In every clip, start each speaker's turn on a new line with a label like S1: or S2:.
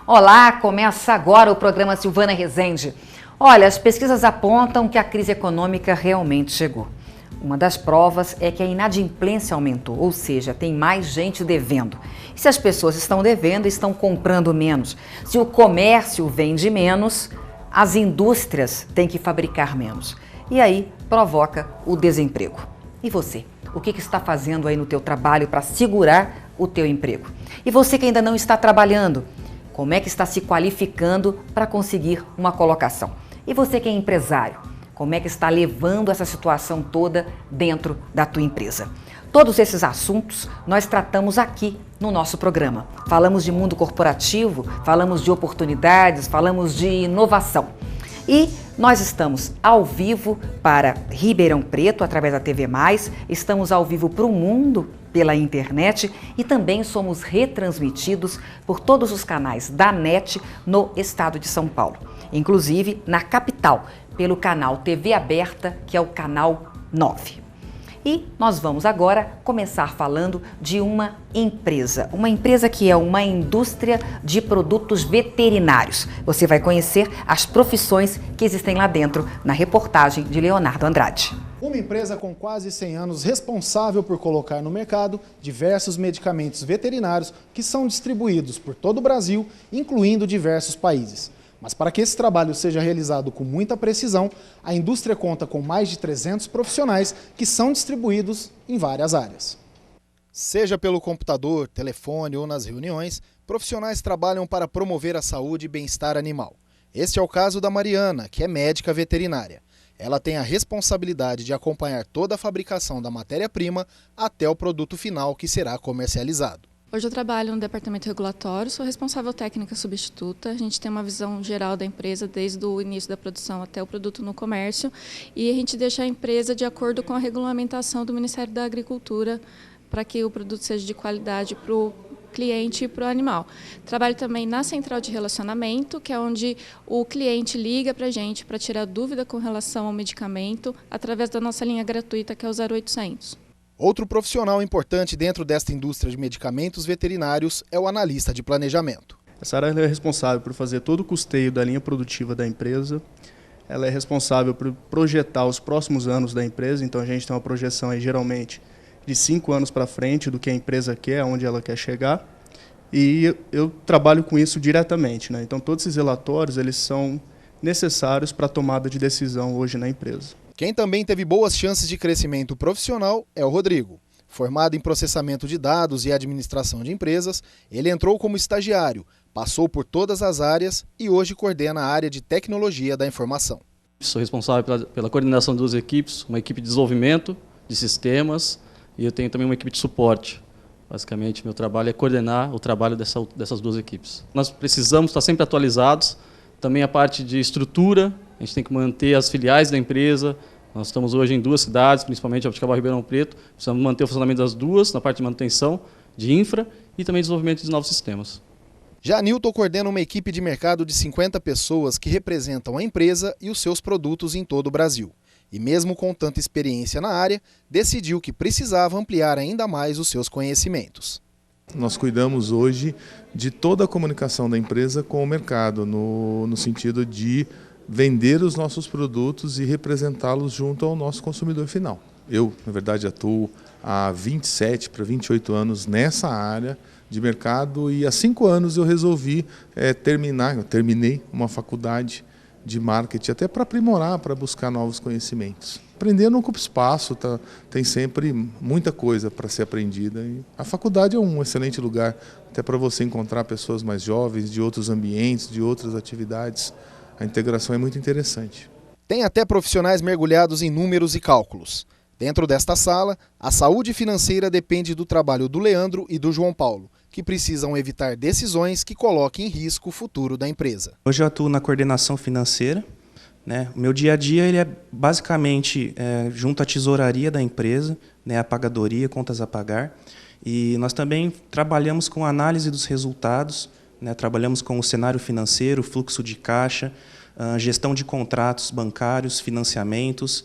S1: Olá, começa agora o programa Silvana Rezende. Olha, as pesquisas apontam que a crise econômica realmente chegou. Uma das provas é que a inadimplência aumentou, ou seja, tem mais gente devendo. E se as pessoas estão devendo, estão comprando menos. Se o comércio vende menos, as indústrias têm que fabricar menos. E aí provoca o desemprego. E você? O que está fazendo aí no teu trabalho para segurar o teu emprego? E você que ainda não está trabalhando, como é que está se qualificando para conseguir uma colocação? E você que é empresário, como é que está levando essa situação toda dentro da tua empresa? Todos esses assuntos nós tratamos aqui no nosso programa. Falamos de mundo corporativo, falamos de oportunidades, falamos de inovação. E nós estamos ao vivo para Ribeirão Preto, através da TV+, estamos ao vivo para o mundo pela internet e também somos retransmitidos por todos os canais da NET no estado de São Paulo. Inclusive na capital, pelo canal TV Aberta, que é o canal 9. E nós vamos agora começar falando de uma empresa que é uma indústria de produtos veterinários. Você vai conhecer as profissões que existem lá dentro na reportagem de Leonardo Andrade.
S2: Uma empresa com quase 100 anos responsável por colocar no mercado diversos medicamentos veterinários que são distribuídos por todo o Brasil, incluindo diversos países. Mas para que esse trabalho seja realizado com muita precisão, a indústria conta com mais de 300 profissionais que são distribuídos em várias áreas. Seja pelo computador, telefone ou nas reuniões, profissionais trabalham para promover a saúde e bem-estar animal. Este é o caso da Mariana, que é médica veterinária. Ela tem a responsabilidade de acompanhar toda a fabricação da matéria-prima até o produto final que será comercializado.
S3: Hoje eu trabalho no departamento regulatório, sou responsável técnica substituta. A gente tem uma visão geral da empresa desde o início da produção até o produto no comércio e a gente deixa a empresa de acordo com a regulamentação do Ministério da Agricultura para que o produto seja de qualidade para o cliente e para o animal. Trabalho também na central de relacionamento, que é onde o cliente liga para a gente para tirar dúvida com relação ao medicamento através da nossa linha gratuita, que é o 0800.
S2: Outro profissional importante dentro desta indústria de medicamentos veterinários é o analista de planejamento.
S4: Essa área é responsável por fazer todo o custeio da linha produtiva da empresa. Ela é responsável por projetar os próximos anos da empresa, então a gente tem uma projeção aí, geralmente de 5 anos para frente do que a empresa quer, aonde ela quer chegar. E eu trabalho com isso diretamente, né? Então todos esses relatórios eles são necessários para a tomada de decisão hoje na empresa.
S2: Quem também teve boas chances de crescimento profissional é o Rodrigo. Formado em processamento de dados e administração de empresas, ele entrou como estagiário, passou por todas as áreas e hoje coordena a área de tecnologia da informação.
S5: Sou responsável pela coordenação de 2 equipes, uma equipe de desenvolvimento de sistemas e eu tenho também uma equipe de suporte. Basicamente, meu trabalho é coordenar o trabalho dessas 2 equipes. Nós precisamos estar sempre atualizados, também a parte de estrutura. A gente tem que manter as filiais da empresa. Nós estamos hoje em 2 cidades, principalmente Jabuticabal e Ribeirão Preto. Precisamos manter o funcionamento das 2, na parte de manutenção, de infra e também desenvolvimento de novos sistemas.
S2: Já Nilton coordena uma equipe de mercado de 50 pessoas que representam a empresa e os seus produtos em todo o Brasil. E mesmo com tanta experiência na área, decidiu que precisava ampliar ainda mais os seus conhecimentos.
S6: Nós cuidamos hoje de toda a comunicação da empresa com o mercado, no sentido de vender os nossos produtos e representá-los junto ao nosso consumidor final. Eu, na verdade, atuo há 27 para 28 anos nessa área de mercado e há 5 anos eu resolvi terminei uma faculdade de marketing até para aprimorar, para buscar novos conhecimentos. Aprender não ocupa espaço, tem sempre muita coisa para ser aprendida. E a faculdade é um excelente lugar até para você encontrar pessoas mais jovens, de outros ambientes, de outras atividades. A integração é muito interessante.
S2: Tem até profissionais mergulhados em números e cálculos. Dentro desta sala, a saúde financeira depende do trabalho do Leandro e do João Paulo, que precisam evitar decisões que coloquem em risco o futuro da empresa.
S7: Hoje eu atuo na coordenação financeira, né? O meu dia a dia ele é basicamente junto à tesouraria da empresa, né? A pagadoria, contas a pagar. E nós também trabalhamos com análise dos resultados, né? Trabalhamos com o cenário financeiro, fluxo de caixa, gestão de contratos bancários, financiamentos.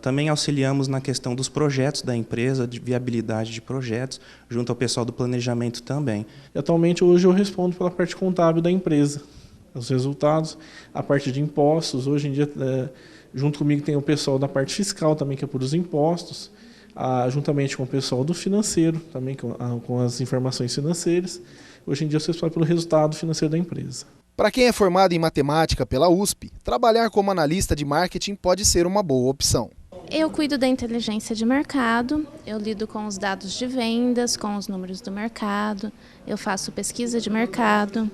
S7: Também auxiliamos na questão dos projetos da empresa, de viabilidade de projetos, junto ao pessoal do planejamento também.
S8: Atualmente, hoje, eu respondo pela parte contábil da empresa, os resultados, a parte de impostos. Hoje em dia, junto comigo tem o pessoal da parte fiscal também, que é por os impostos, juntamente com o pessoal do financeiro, também com as informações financeiras. Hoje em dia, eu sou responsável pelo resultado financeiro da empresa.
S2: Para quem é formado em matemática pela USP, trabalhar como analista de marketing pode ser uma boa opção.
S9: Eu cuido da inteligência de mercado, eu lido com os dados de vendas, com os números do mercado, eu faço pesquisa de mercado,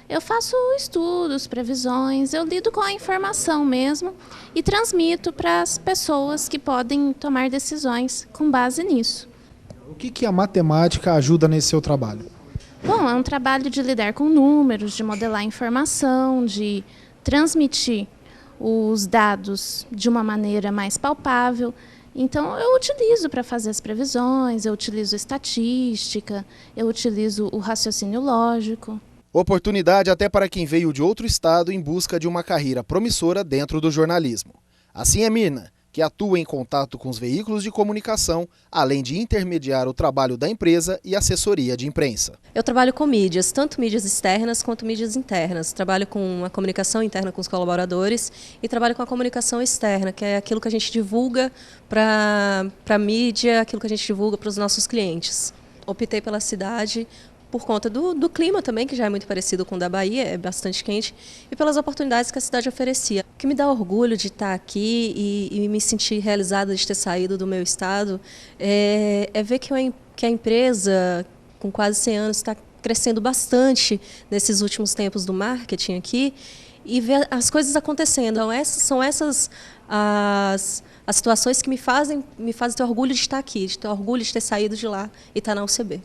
S9: eu faço estudos, previsões, eu lido com a informação mesmo e transmito para as pessoas que podem tomar decisões com base nisso.
S2: O que a matemática ajuda nesse seu trabalho?
S9: Bom, é um trabalho de lidar com números, de modelar informação, de transmitir os dados de uma maneira mais palpável. Então, eu utilizo para fazer as previsões, eu utilizo estatística, eu utilizo o raciocínio lógico.
S2: Oportunidade até para quem veio de outro estado em busca de uma carreira promissora dentro do jornalismo. Assim é Mirna, que atua em contato com os veículos de comunicação, além de intermediar o trabalho da empresa e assessoria de imprensa.
S10: Eu trabalho com mídias, tanto mídias externas quanto mídias internas. Trabalho com a comunicação interna com os colaboradores e trabalho com a comunicação externa, que é aquilo que a gente divulga para a mídia, aquilo que a gente divulga para os nossos clientes. Optei pela cidade por conta do clima também, que já é muito parecido com o da Bahia, é bastante quente, e pelas oportunidades que a cidade oferecia. O que me dá orgulho de estar aqui e me sentir realizada de ter saído do meu estado é ver que a empresa, com quase 100 anos, está crescendo bastante nesses últimos tempos do marketing aqui e ver as coisas acontecendo. Então, são essas as situações que me fazem ter orgulho de estar aqui, de ter orgulho de ter saído de lá e estar na UCB.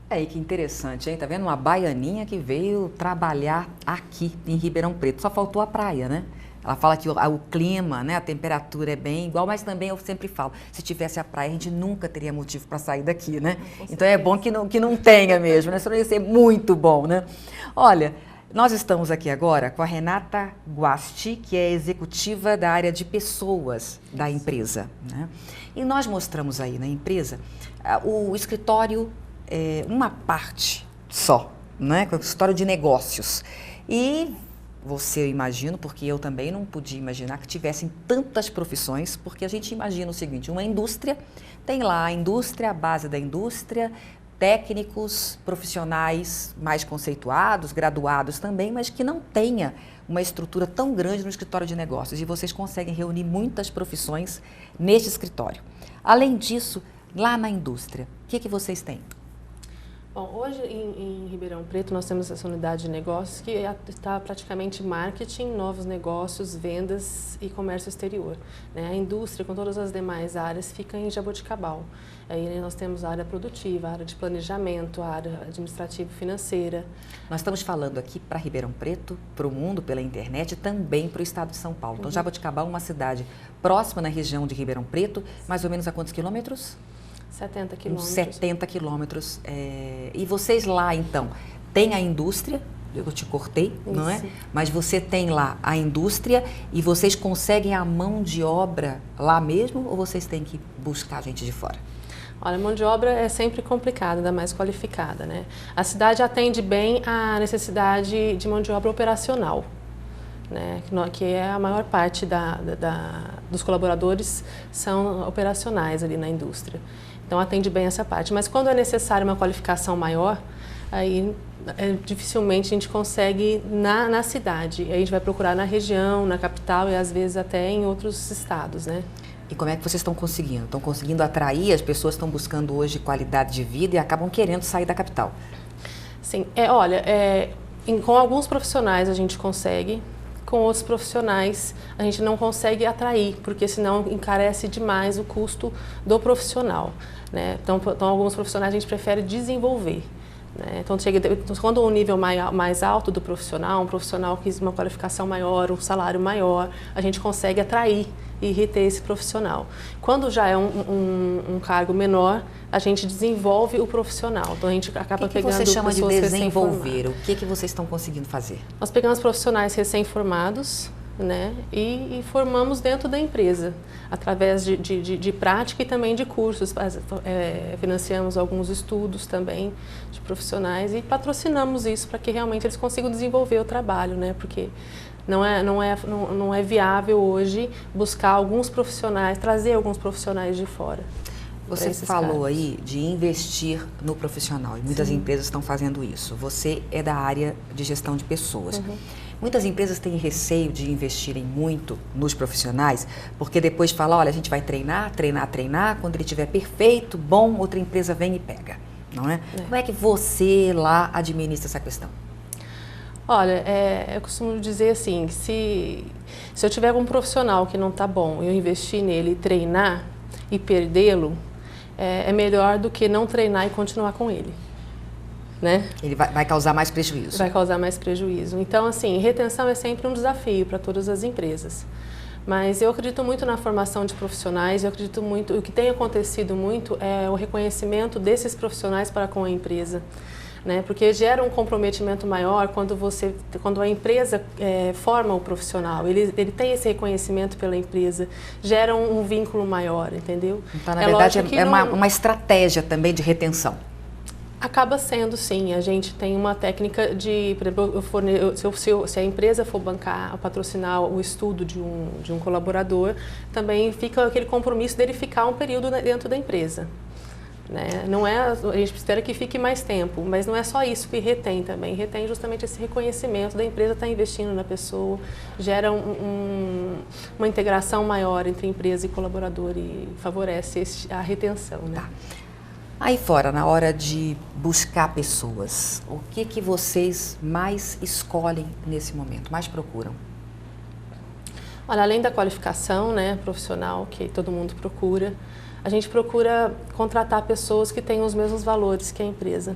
S1: Aí, que interessante, hein? Tá vendo? Uma baianinha que veio trabalhar aqui em Ribeirão Preto. Só faltou a praia, né? Ela fala que o clima, né, a temperatura é bem igual, mas também eu sempre falo, se tivesse a praia, a gente nunca teria motivo para sair daqui, né? Então é bom que não tenha mesmo, né? Senão ia ser muito bom, né? Olha, nós estamos aqui agora com a Renata Guasti, que é executiva da área de pessoas da empresa, né? E nós mostramos aí na empresa o escritório, uma parte só, né? Com o escritório de negócios. E você, eu imagino, porque eu também não podia imaginar que tivessem tantas profissões, porque a gente imagina o seguinte, uma indústria, tem lá a indústria, a base da indústria, técnicos, profissionais mais conceituados, graduados também, mas que não tenha uma estrutura tão grande no escritório de negócios. E vocês conseguem reunir muitas profissões neste escritório. Além disso, lá na indústria, o que vocês têm?
S11: Bom, hoje em Ribeirão Preto nós temos essa unidade de negócios que está praticamente marketing, novos negócios, vendas e comércio exterior, né? A indústria, com todas as demais áreas, fica em Jaboticabal. Aí nós temos a área produtiva, a área de planejamento, a área administrativa e financeira.
S1: Nós estamos falando aqui para Ribeirão Preto, para o mundo, pela internet e também para o estado de São Paulo. Então, Jaboticabal é uma cidade próxima na região de Ribeirão Preto, mais ou menos a quantos quilômetros?
S11: 70 quilômetros.
S1: 70 quilômetros. E vocês lá, então, tem a indústria, eu te cortei, não é? Mas você tem lá a indústria e vocês conseguem a mão de obra lá mesmo ou vocês têm que buscar gente de fora?
S11: Olha, a mão de obra é sempre complicada, ainda mais qualificada, né? A cidade atende bem a necessidade de mão de obra operacional, né? Que é a maior parte dos colaboradores são operacionais ali na indústria. Então, atende bem essa parte. Mas quando é necessária uma qualificação maior, aí dificilmente a gente consegue na cidade. Aí a gente vai procurar na região, na capital e às vezes até em outros estados, né?
S1: E como é que vocês estão conseguindo? Estão conseguindo atrair? As pessoas estão buscando hoje qualidade de vida e acabam querendo sair da capital.
S11: Sim, olha, com alguns profissionais a gente consegue, com outros profissionais a gente não consegue atrair, porque senão encarece demais o custo do profissional, né? Então alguns profissionais a gente prefere desenvolver, né? Então, quando o nível mais alto do profissional, um profissional que tem uma qualificação maior, um salário maior, a gente consegue atrair e reter esse profissional. Quando já é um cargo menor, a gente desenvolve o profissional. Então, a gente acaba pegando
S1: você chama de
S11: pessoas
S1: desenvolver? O que vocês estão conseguindo fazer?
S11: Nós pegamos profissionais recém-formados, né, e formamos dentro da empresa, através de prática e também de cursos. Financiamos alguns estudos também de profissionais e patrocinamos isso para que realmente eles consigam desenvolver o trabalho, né, porque não é viável hoje buscar alguns profissionais, trazer alguns profissionais de fora.
S1: Você falou aí de investir no profissional e muitas empresas estão fazendo isso. Você é da área de gestão de pessoas.
S11: Uhum.
S1: Muitas empresas têm receio de investirem muito nos profissionais, porque depois fala, olha, a gente vai treinar, quando ele estiver perfeito, bom, outra empresa vem e pega, não é? Como é que você lá administra essa questão?
S11: Olha, eu costumo dizer assim, se eu tiver um profissional que não está bom e eu investir nele e treinar e perdê-lo, é melhor do que não treinar e continuar com ele. Né?
S1: Ele vai causar mais prejuízo.
S11: Vai causar mais prejuízo. Então, assim, retenção é sempre um desafio para todas as empresas. Mas eu acredito muito na formação de profissionais, eu acredito muito, o que tem acontecido muito é o reconhecimento desses profissionais para com a empresa. Né? Porque gera um comprometimento maior quando a empresa forma o profissional, ele tem esse reconhecimento pela empresa, gera um vínculo maior, entendeu?
S1: Então, na verdade, é uma estratégia também de retenção.
S11: Acaba sendo, sim. A gente tem uma técnica de, por exemplo, se a empresa for bancar, patrocinar o estudo de um colaborador, também fica aquele compromisso dele ficar um período dentro da empresa. Né? A gente espera que fique mais tempo, mas não é só isso que retém também. Retém justamente esse reconhecimento da empresa estar investindo na pessoa, gera uma integração maior entre empresa e colaborador e favorece a retenção. Né?
S1: Tá. Aí fora, na hora de buscar pessoas, o que vocês mais escolhem nesse momento, mais procuram?
S11: Olha, além da qualificação, né, profissional que todo mundo procura, a gente procura contratar pessoas que tenham os mesmos valores que a empresa.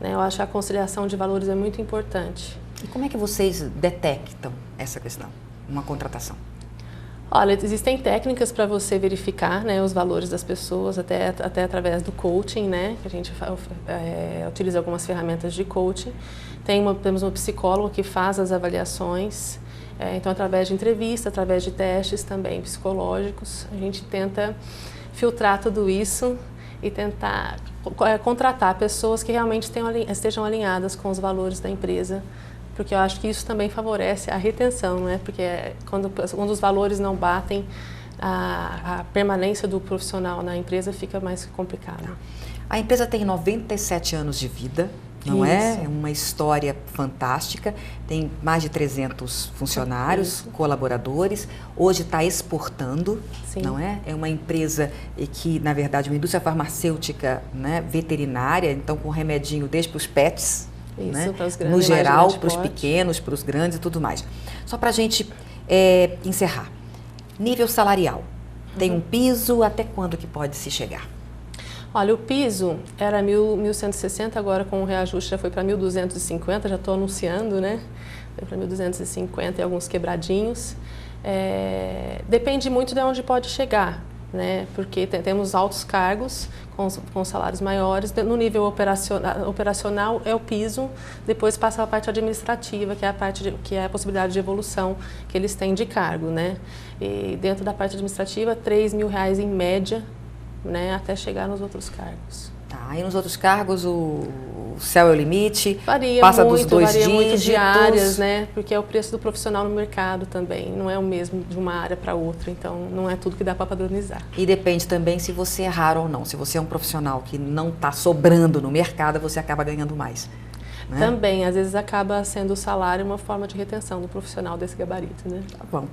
S11: Né, eu acho que a conciliação de valores é muito importante.
S1: E como é que vocês detectam essa questão, uma contratação?
S11: Olha, existem técnicas para você verificar, né, os valores das pessoas, até através do coaching, né, que a gente utiliza algumas ferramentas de coaching. Temos uma psicóloga que faz as avaliações, então através de entrevista, através de testes também psicológicos, a gente tenta filtrar tudo isso e tentar contratar pessoas que realmente estejam alinhadas com os valores da empresa, porque eu acho que isso também favorece a retenção, né? Porque quando os valores não batem, a permanência do profissional na empresa fica mais complicada.
S1: A empresa tem 97 anos de vida, não é? É uma história fantástica, tem mais de 300 funcionários, colaboradores, hoje está exportando, não é? É uma empresa que, na verdade, uma indústria farmacêutica, né, veterinária, então com remedinho desde para os pets,
S11: isso,
S1: né?
S11: para os grandes,
S1: no geral, para os pequenos, para os grandes e tudo mais. Só para a gente encerrar, nível salarial, tem um piso, até quando que pode se chegar?
S11: Olha, o piso era 1.160, agora com o reajuste já foi para 1.250, já estou anunciando, né? Foi para 1.250 e alguns quebradinhos. Depende muito de onde pode chegar, né? Porque temos altos cargos com salários maiores. No nível operacional é o piso, depois passa a parte administrativa, que é a possibilidade de evolução que eles têm de cargo, né? E dentro da parte administrativa, R$3.000 em média, né, até chegar nos outros cargos.
S1: Tá, e nos outros cargos o céu é o limite?
S11: Varia
S1: passa
S11: muito,
S1: dos 2
S11: varia
S1: dígitos.
S11: muito de áreas, né, porque é o preço do profissional no mercado também, não é o mesmo de uma área para outra, então não é tudo que dá para padronizar.
S1: E depende também se você é raro ou não, se você é um profissional que não está sobrando no mercado, você acaba ganhando mais. Né?
S11: Também, às vezes acaba sendo o salário uma forma de retenção do profissional desse gabarito, né?
S1: Tá bom.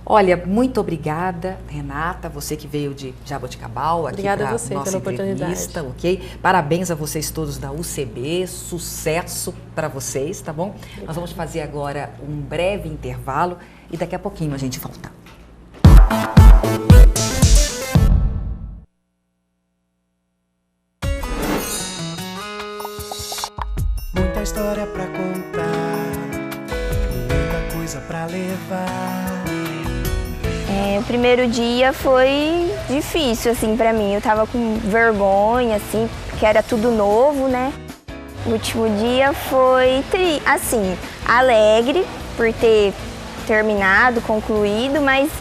S1: Olha, muito obrigada, Renata, você que veio de Jaboticabal aqui para a nossa entrevista, ok? Parabéns a vocês todos da UCB, sucesso para vocês, tá bom? Obrigada. Nós vamos fazer agora um breve intervalo e daqui a pouquinho a gente volta.
S12: história pra contar, muita coisa pra levar.
S13: O primeiro dia foi difícil, assim, pra mim. Eu tava com vergonha, assim, porque era tudo novo, né? O último dia foi, assim, alegre por ter terminado, concluído, mas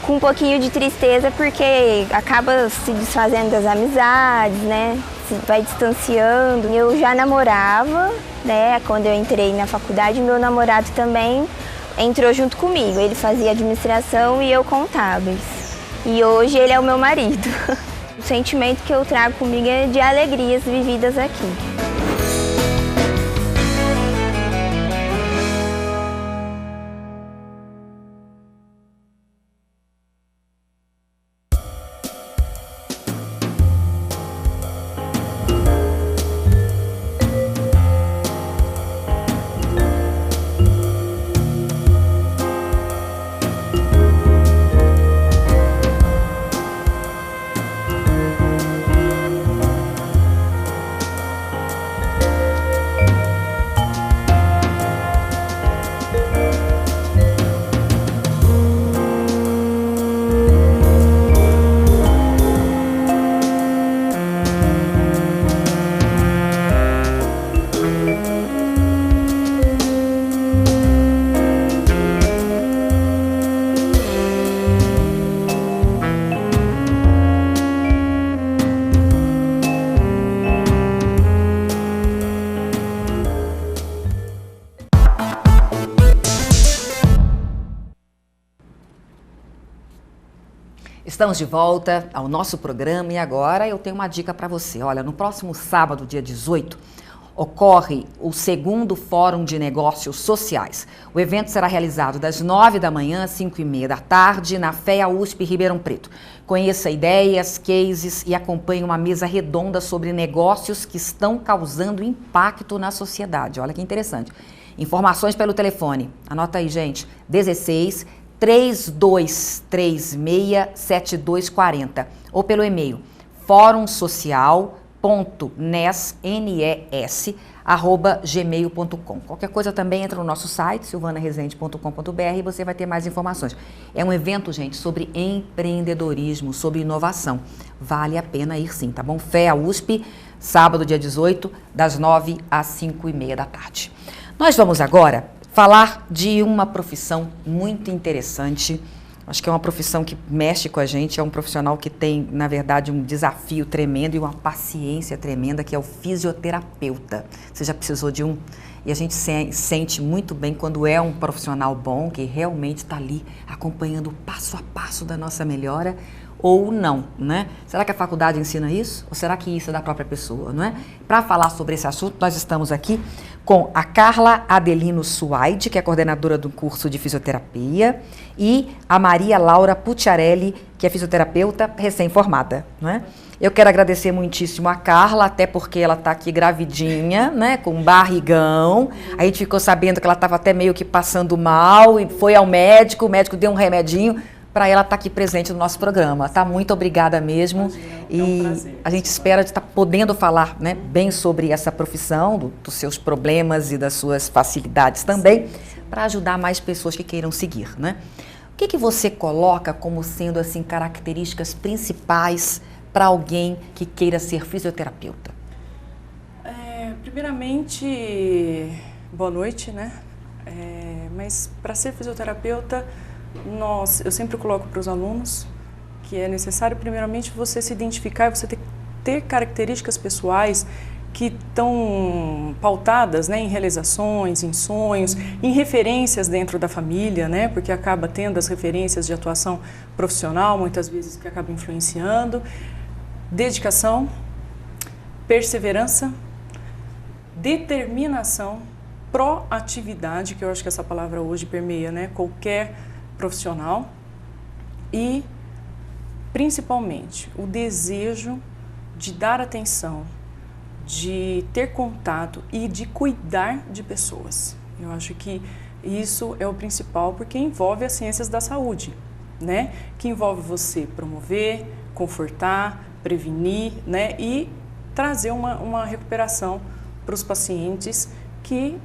S13: com um pouquinho de tristeza porque acaba se desfazendo das amizades, né? Se vai distanciando. Eu já namorava, né? Quando eu entrei na faculdade, meu namorado também entrou junto comigo. Ele fazia administração e eu contábeis. E hoje ele é o meu marido. O sentimento que eu trago comigo é de alegrias vividas aqui.
S1: Estamos de volta ao nosso programa e agora eu tenho uma dica para você. Olha, no próximo sábado, dia 18, ocorre o segundo Fórum de Negócios Sociais. O evento será realizado das 9 da manhã às 5h30 da tarde na FEA USP Ribeirão Preto. Conheça ideias, cases e acompanhe uma mesa redonda sobre negócios que estão causando impacto na sociedade. Olha que interessante. Informações pelo telefone. Anota aí, gente. 16 3236-7240 ou pelo e-mail forumsocial.nes@gmail.com. Qualquer coisa também entra no nosso site silvanaresende.com.br e você vai ter mais informações. É um evento, gente, sobre empreendedorismo, sobre inovação. Vale a pena ir sim, tá bom? FEA USP, sábado, dia 18, das 9 às 5h30 da tarde. Nós vamos agora falar de uma profissão muito interessante. Acho que é uma profissão que mexe com a gente, é um profissional que tem, na verdade, um desafio tremendo e uma paciência tremenda, que é o fisioterapeuta. Você já precisou de um? E a gente sente muito bem quando é um profissional bom, que realmente está ali acompanhando o passo a passo da nossa melhora, ou não, né? Será que a faculdade ensina isso? Ou será que isso é da própria pessoa, não é? Para falar sobre esse assunto, nós estamos aqui com a Carla Adelino Suaide, que é coordenadora do curso de fisioterapia, e a Maria Laura Pucciarelli, que é fisioterapeuta recém-formada, não é? Eu quero agradecer muitíssimo a Carla, até porque ela está aqui gravidinha, né, com um barrigão. A gente ficou sabendo que ela estava até meio que passando mal e foi ao médico, o médico deu um remedinho para ela estar aqui presente no nosso programa. Tá? Muito obrigada mesmo.
S14: É um prazer.
S1: A gente espera estar podendo falar, né, bem sobre essa profissão, dos seus problemas e das suas facilidades também, para ajudar mais pessoas que queiram seguir, né? O que você coloca como sendo assim características principais para alguém que queira ser fisioterapeuta?
S14: Primeiramente, boa noite, né? Mas para ser fisioterapeuta, eu sempre coloco para os alunos que é necessário, primeiramente, você se identificar, você ter características pessoais que estão pautadas, né, em realizações, em sonhos, em referências dentro da família, né, porque acaba tendo as referências de atuação profissional, muitas vezes, que acaba influenciando. Dedicação, perseverança, determinação, proatividade, que eu acho que essa palavra hoje permeia, né, qualquer profissional, e principalmente o desejo de dar atenção, de ter contato e de cuidar de pessoas. Eu acho que isso é o principal, porque envolve as ciências da saúde, né, que envolve você promover, confortar, prevenir, né, e trazer uma recuperação para os pacientes que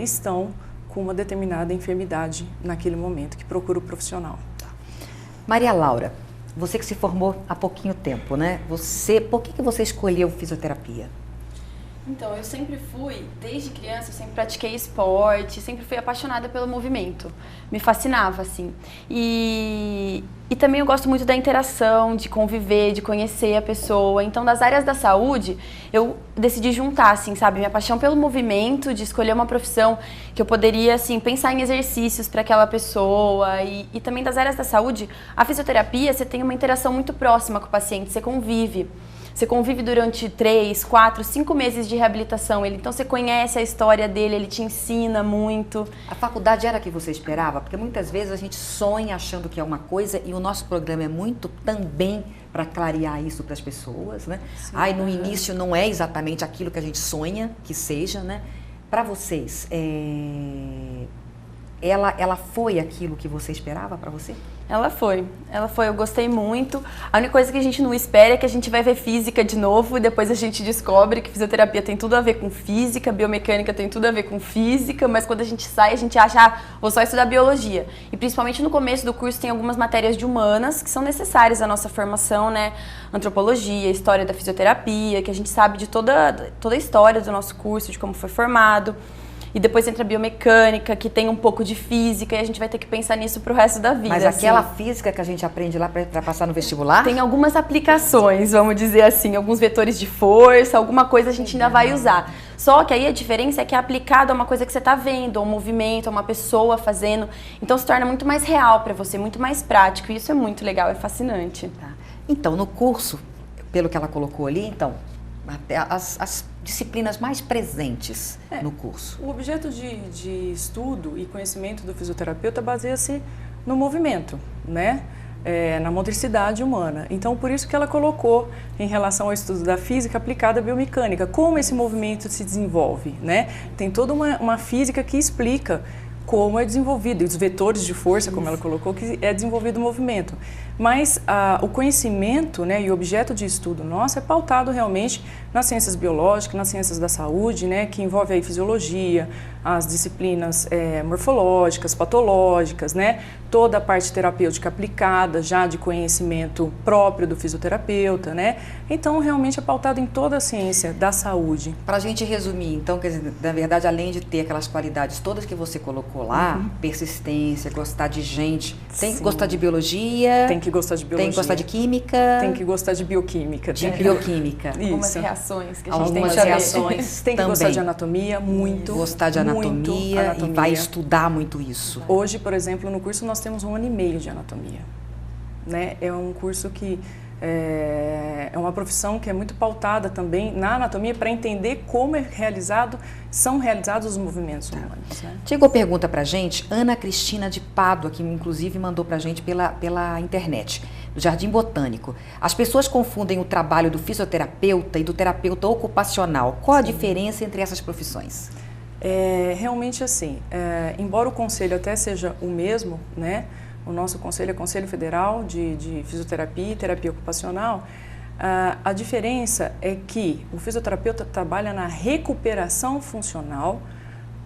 S14: estão com uma determinada enfermidade naquele momento, que procura o profissional.
S1: Maria Laura, você que se formou há pouquinho tempo, né? Por que você escolheu fisioterapia?
S15: Então, eu sempre fui, desde criança, eu sempre pratiquei esporte, sempre fui apaixonada pelo movimento. Me fascinava, assim. E também eu gosto muito da interação, de conviver, de conhecer a pessoa. Então, das áreas da saúde, eu decidi juntar, assim, sabe? Minha paixão pelo movimento, de escolher uma profissão que eu poderia, assim, pensar em exercícios para aquela pessoa. E também das áreas da saúde, a fisioterapia, você tem uma interação muito próxima com o paciente, você convive. Você convive durante 3, 4, 5 meses de reabilitação. Então você conhece a história dele, ele te ensina muito.
S1: A faculdade era a que você esperava? Porque muitas vezes a gente sonha achando que é uma coisa e o nosso programa é muito também para clarear isso para as pessoas, né? Sim, no início não é exatamente aquilo que a gente sonha que seja, né? Para vocês, ela foi aquilo que você esperava para você?
S15: Ela foi, eu gostei muito. A única coisa que a gente não espera é que a gente vai ver física de novo e depois a gente descobre que fisioterapia tem tudo a ver com física, biomecânica tem tudo a ver com física, mas quando a gente sai a gente acha, vou só estudar biologia. E principalmente no começo do curso tem algumas matérias de humanas que são necessárias à nossa formação, né? Antropologia, história da fisioterapia, que a gente sabe de toda a história do nosso curso, de como foi formado. E depois entra a biomecânica, que tem um pouco de física, e a gente vai ter que pensar nisso pro resto da vida.
S1: Mas aquela física que a gente aprende lá para passar no vestibular?
S15: Tem algumas aplicações, vamos dizer assim, alguns vetores de força, alguma coisa a gente ainda vai usar. Só que aí a diferença é que é aplicado a uma coisa que você está vendo, a um movimento, a uma pessoa fazendo. Então se torna muito mais real para você, muito mais prático. E isso é muito legal, é fascinante.
S1: Tá. Então, no curso, pelo que ela colocou ali, então, as disciplinas mais presentes no curso.
S14: O objeto de estudo e conhecimento do fisioterapeuta baseia-se no movimento, né? Na motricidade humana. Então, por isso que ela colocou em relação ao estudo da física aplicada à biomecânica, como esse movimento se desenvolve, né? Tem toda uma física que explica como é desenvolvido, e os vetores de força, como ela colocou, que é desenvolvido o movimento. Mas o conhecimento, né, e o objeto de estudo nosso é pautado realmente nas ciências biológicas, nas ciências da saúde, né, que envolve aí fisiologia, as disciplinas morfológicas, patológicas, né, toda a parte terapêutica aplicada, já de conhecimento próprio do fisioterapeuta, né. Então, realmente é pautado em toda a ciência da saúde.
S1: Para a gente resumir, então, quer dizer, na verdade, além de ter aquelas qualidades todas que você colocou lá, persistência, gostar de gente, tem que gostar de biologia...
S14: Tem que gostar de biologia.
S1: Tem que gostar de química.
S14: Tem que gostar de bioquímica.
S1: De bioquímica.
S15: Algumas reações que a gente
S1: Algumas
S15: tem que
S1: reações
S14: tem que
S1: também.
S14: Gostar de anatomia, muito.
S1: Gostar de anatomia e vai estudar muito isso.
S14: Hoje, por exemplo, no curso nós temos 1 ano e meio de anatomia. Né? É um curso que é uma profissão que é muito pautada também na anatomia para entender como são realizados os movimentos humanos. Né?
S1: Chegou pergunta pra gente, Ana Cristina de Pádua, que inclusive mandou pra gente pela internet, do Jardim Botânico. As pessoas confundem o trabalho do fisioterapeuta e do terapeuta ocupacional. Qual a diferença entre essas profissões?
S14: Realmente assim, embora o conselho até seja o mesmo, né? O nosso conselho é o Conselho Federal de Fisioterapia e Terapia Ocupacional. A diferença é que o fisioterapeuta trabalha na recuperação funcional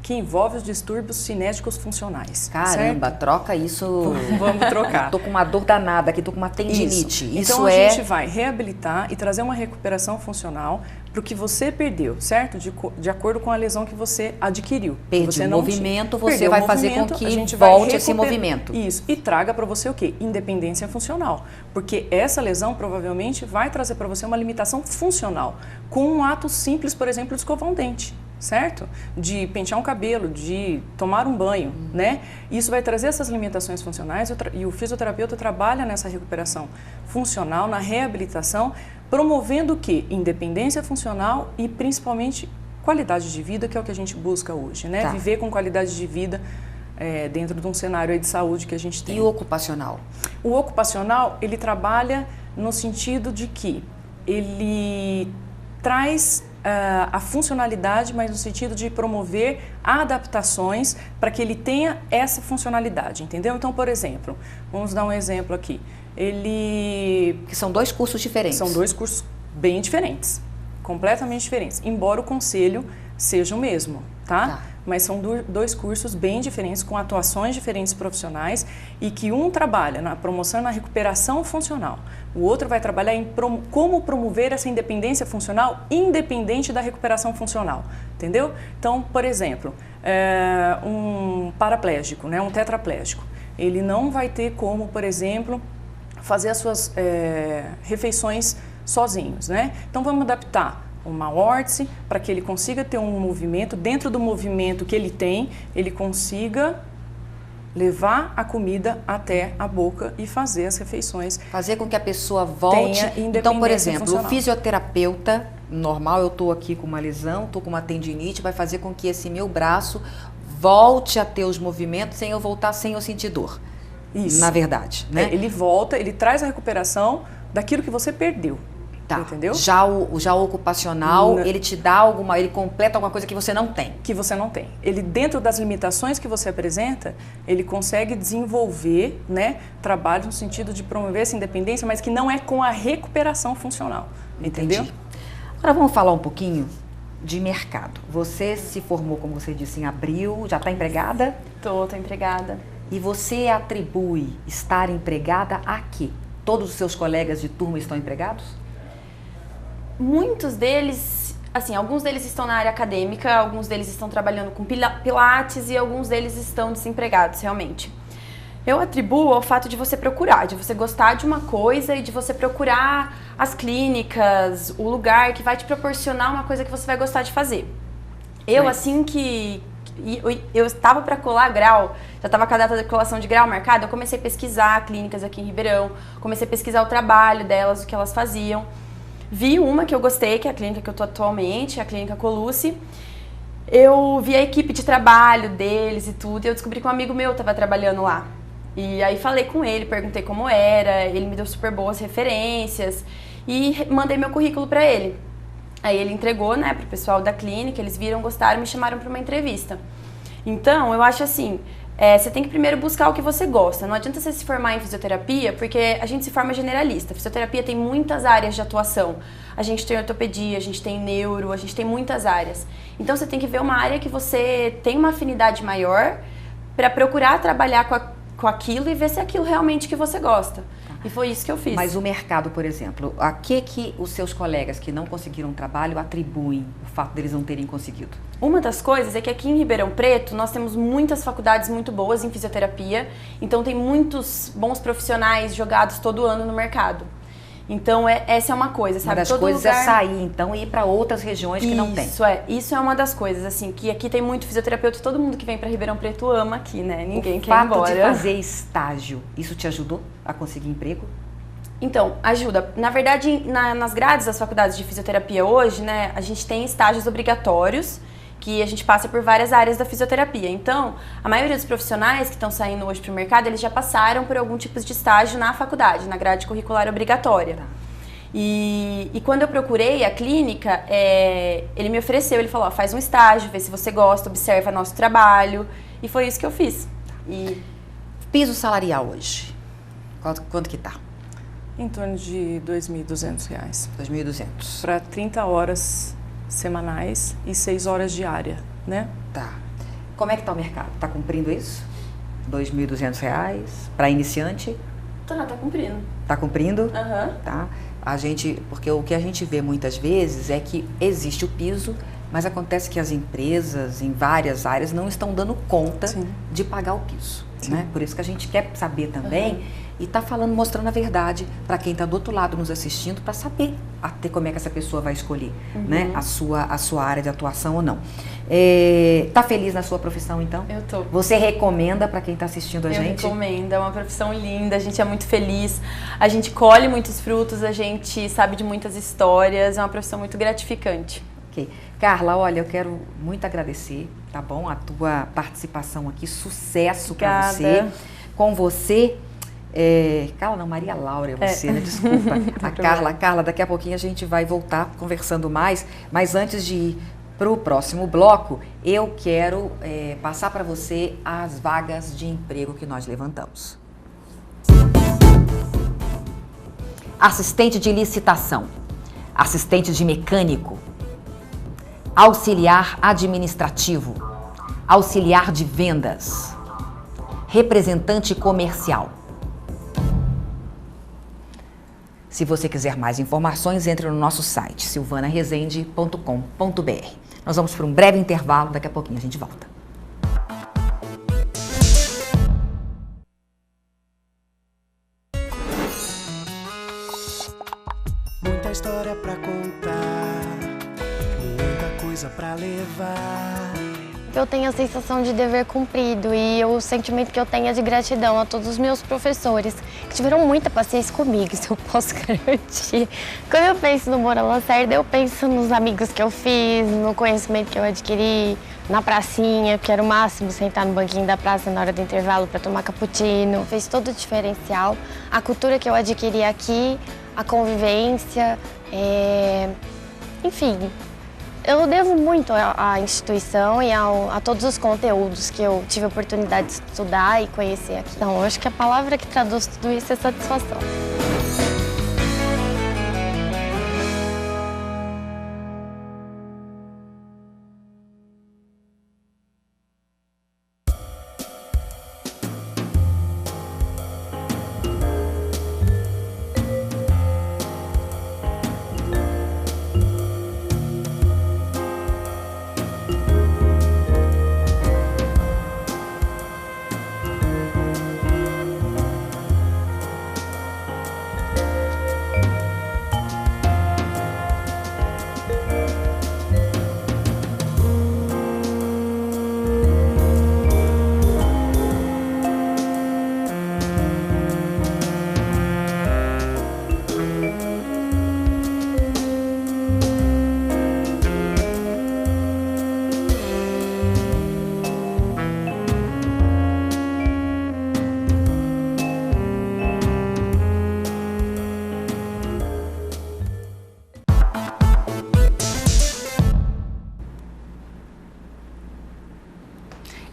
S14: que envolve os distúrbios cinéticos funcionais.
S1: Caramba,
S14: certo?
S1: Troca isso.
S14: Vamos trocar.
S1: Tô com uma dor danada aqui, tô com uma tendinite.
S14: Então a gente vai reabilitar e trazer uma recuperação funcional para o que você perdeu, certo? De acordo com a lesão que você adquiriu.
S1: Perdi o movimento, você vai fazer com que volte esse movimento.
S14: Isso, e traga para você o quê? Independência funcional. Porque essa lesão provavelmente vai trazer para você uma limitação funcional, com um ato simples, por exemplo, de escovar um dente. Certo? De pentear um cabelo, de tomar um banho, né? Isso vai trazer essas limitações funcionais e o fisioterapeuta trabalha nessa recuperação funcional, na reabilitação, promovendo o quê? Independência funcional e principalmente qualidade de vida, que é o que a gente busca hoje, né?
S1: Tá.
S14: Viver com qualidade de vida dentro de um cenário aí de saúde que a gente tem.
S1: E o ocupacional? O
S14: ocupacional, ele trabalha no sentido de que ele traz a funcionalidade, mas no sentido de promover adaptações para que ele tenha essa funcionalidade, entendeu? Então, por exemplo, vamos dar um exemplo aqui.
S1: Que são 2 cursos diferentes.
S14: São 2 cursos bem diferentes, completamente diferentes, embora o conselho seja o mesmo, tá? Mas são dois cursos bem diferentes, com atuações diferentes profissionais, e que um trabalha na promoção e na recuperação funcional, o outro vai trabalhar em como promover essa independência funcional independente da recuperação funcional, entendeu? Então, por exemplo, um paraplégico, né, um tetraplégico, ele não vai ter como, por exemplo, fazer as suas refeições sozinhos, né? Então, vamos adaptar uma órtese para que ele consiga ter um movimento, dentro do movimento que ele tem, ele consiga levar a comida até a boca e fazer as refeições.
S1: Fazer com que a pessoa volte. Então, por exemplo, o fisioterapeuta normal, eu estou aqui com uma lesão, estou com uma tendinite, vai fazer com que esse meu braço volte a ter os movimentos sem eu voltar, sem eu sentir dor.
S14: Isso.
S1: Na verdade, né?
S14: Ele volta, ele traz a recuperação daquilo que você perdeu.
S1: Tá.
S14: Entendeu?
S1: Já o ocupacional, ele te dá ele completa alguma coisa que você não tem.
S14: Que você não tem. Ele, dentro das limitações que você apresenta, ele consegue desenvolver, né, trabalho no sentido de promover essa independência, mas que não é com a recuperação funcional. Entendeu?
S1: Entendi. Agora vamos falar um pouquinho de mercado. Você se formou, como você disse, em abril, já está empregada?
S15: Tô empregada.
S1: E você atribui estar empregada a quê? Todos os seus colegas de turma estão empregados?
S15: Muitos deles, assim, alguns deles estão na área acadêmica, alguns deles estão trabalhando com pilates e alguns deles estão desempregados, realmente. Eu atribuo ao fato de você procurar, de você gostar de uma coisa e de você procurar as clínicas, o lugar que vai te proporcionar uma coisa que você vai gostar de fazer. Eu, assim que eu estava para colar grau, já estava com a data de colação de grau marcada, eu comecei a pesquisar clínicas aqui em Ribeirão, comecei a pesquisar o trabalho delas, o que elas faziam. Vi uma que eu gostei, que é a clínica que eu estou atualmente, a Clínica Colucci. Eu vi a equipe de trabalho deles e tudo, e eu descobri que um amigo meu estava trabalhando lá. E aí falei com ele, perguntei como era, ele me deu super boas referências e mandei meu currículo para ele. Aí ele entregou, né, pro pessoal da clínica, eles viram, gostaram, me chamaram para uma entrevista. Então, eu acho assim, você tem que primeiro buscar o que você gosta. Não adianta você se formar em fisioterapia, porque a gente se forma generalista. A fisioterapia tem muitas áreas de atuação. A gente tem ortopedia, a gente tem neuro, a gente tem muitas áreas. Então, você tem que ver uma área que você tem uma afinidade maior para procurar trabalhar com aquilo e ver se é aquilo realmente que você gosta. E foi isso que eu fiz.
S1: Mas o mercado, por exemplo, a que os seus colegas que não conseguiram trabalho atribuem o fato deles não terem conseguido?
S15: Uma das coisas é que aqui em Ribeirão Preto nós temos muitas faculdades muito boas em fisioterapia, então tem muitos bons profissionais jogados todo ano no mercado. Então essa é uma coisa, sabe?
S1: Uma das coisas é sair então e ir para outras regiões que não tem.
S15: Isso é uma das coisas, assim, que aqui tem muito fisioterapeuta, todo mundo que vem para Ribeirão Preto ama aqui, né? Ninguém quer ir embora.
S1: O fato de fazer estágio, isso te ajudou a conseguir emprego?
S15: Então, ajuda. Na verdade, nas grades das faculdades de fisioterapia hoje, né, a gente tem estágios obrigatórios, que a gente passa por várias áreas da fisioterapia. Então, a maioria dos profissionais que estão saindo hoje para o mercado, eles já passaram por algum tipo de estágio na faculdade, na grade curricular obrigatória. Tá. E quando eu procurei a clínica, ele me ofereceu, ele falou, ó, faz um estágio, vê se você gosta, observa nosso trabalho. E foi isso que eu fiz. E
S1: piso salarial hoje, quanto que tá?
S14: Em torno de R$ 2.200.
S1: R$ 2.200.
S14: Para 30 horas semanais e 6 horas diária, né?
S1: Tá. Como é que tá o mercado? Tá cumprindo isso? R$ 2.200 para iniciante?
S15: Tá cumprindo.
S1: Tá cumprindo?
S15: Aham.
S1: Tá. Porque o que a gente vê muitas vezes é que existe o piso, mas acontece que as empresas em várias áreas não estão dando conta de pagar o piso, né? Por isso que a gente quer saber também e tá falando, mostrando a verdade para quem está do outro lado nos assistindo, para saber até como é que essa pessoa vai escolher, né, a sua área de atuação ou não. Tá feliz na sua profissão, então?
S15: Eu tô.
S1: Você recomenda para quem está assistindo a gente?
S15: Eu recomendo, é uma profissão linda, a gente é muito feliz, a gente colhe muitos frutos, a gente sabe de muitas histórias, é uma profissão muito gratificante.
S1: Ok. Carla, olha, eu quero muito agradecer, tá bom? A tua participação aqui, sucesso para você. Com você... Carla não, Maria Laura é você, né? Desculpa. A Carla, daqui a pouquinho a gente vai voltar conversando mais, mas antes de ir para o próximo bloco, eu quero passar para você as vagas de emprego que nós levantamos. Assistente de licitação, assistente de mecânico, auxiliar administrativo, auxiliar de vendas, representante comercial. Se você quiser mais informações, entre no nosso site silvanaresende.com.br. Nós vamos para um breve intervalo, daqui a pouquinho a gente volta.
S12: Muita história pra contar, muita coisa pra levar.
S16: Eu tenho a sensação de dever cumprido e o sentimento que eu tenho é de gratidão a todos os meus professores, que tiveram muita paciência comigo, isso eu posso garantir. Quando eu penso no Moura Lacerda, eu penso nos amigos que eu fiz, no conhecimento que eu adquiri, na pracinha, que era o máximo sentar no banquinho da praça na hora do intervalo para tomar cappuccino. Fez todo o diferencial. A cultura que eu adquiri aqui, a convivência, enfim. Eu devo muito à instituição e a todos os conteúdos que eu tive a oportunidade de estudar e conhecer aqui. Então, eu acho que a palavra que traduz tudo isso é satisfação.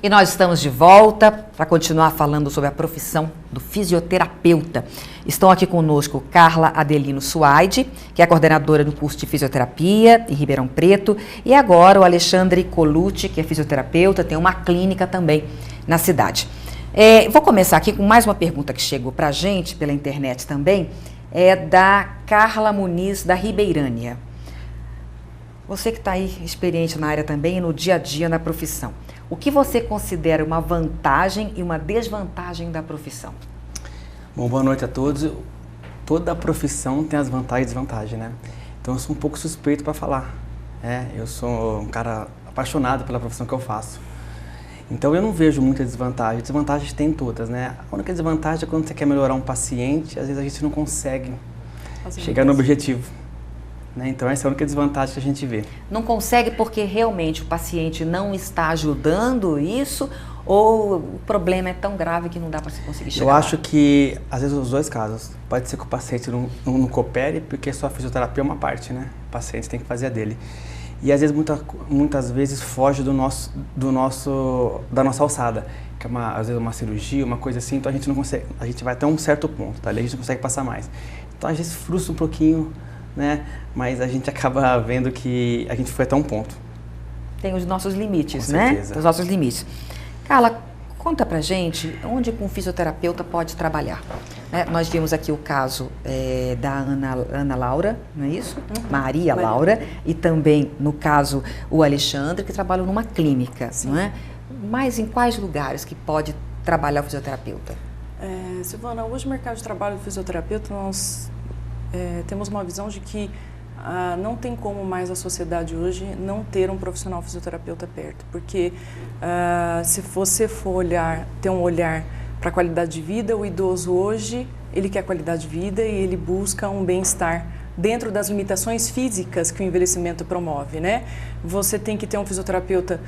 S1: E nós estamos de volta para continuar falando sobre a profissão do fisioterapeuta. Estão aqui conosco Carla Adelino Suaide, que é a coordenadora do curso de fisioterapia em Ribeirão Preto, e agora o Alexandre Colucci, que é fisioterapeuta, tem uma clínica também na cidade. Vou começar aqui com mais uma pergunta que chegou para a gente pela internet também, é da Carla Muniz, da Ribeirânia. Você que está aí experiente na área também e no dia a dia na profissão, o que você considera uma vantagem e uma desvantagem da profissão?
S17: Bom, boa noite a todos. Toda profissão tem as vantagens e desvantagens, né? Então eu sou um pouco suspeito para falar. Eu sou um cara apaixonado pela profissão que eu faço. Então eu não vejo muita desvantagem. Desvantagens tem todas, né? A única desvantagem é quando você quer melhorar um paciente, às vezes a gente não consegue chegar no objetivo. Então essa é a única desvantagem que a gente vê.
S1: Não consegue porque realmente o paciente não está ajudando isso ou o problema é tão grave que não dá para se conseguir chegar?
S17: Eu acho que, às vezes, os dois casos. Pode ser que o paciente não coopere porque só a fisioterapia é uma parte, né? O paciente tem que fazer a dele. E às vezes, muitas vezes, foge da nossa alçada. Que é às vezes uma cirurgia, uma coisa assim, então a gente não consegue, a gente vai até um certo ponto, tá? A gente não consegue passar mais. Então às vezes frustra um pouquinho, né? Mas a gente acaba vendo que a gente foi até um ponto.
S1: Tem os nossos limites,
S17: Com
S1: né?
S17: certeza.
S1: Os nossos limites. Carla, conta pra gente onde um fisioterapeuta pode trabalhar. Nós vimos aqui o caso da Ana Laura, não é isso? Maria Laura, e também, no caso, o Alexandre, que trabalham numa clínica, não é? Mas em quais lugares que pode trabalhar o fisioterapeuta?
S14: Silvana, hoje no mercado de trabalho do fisioterapeuta nós temos uma visão de que não tem como mais a sociedade hoje não ter um profissional fisioterapeuta perto, porque se você for ter um olhar para a qualidade de vida, o idoso hoje, ele quer qualidade de vida e ele busca um bem-estar dentro das limitações físicas que o envelhecimento promove, né? Você tem que ter um fisioterapeuta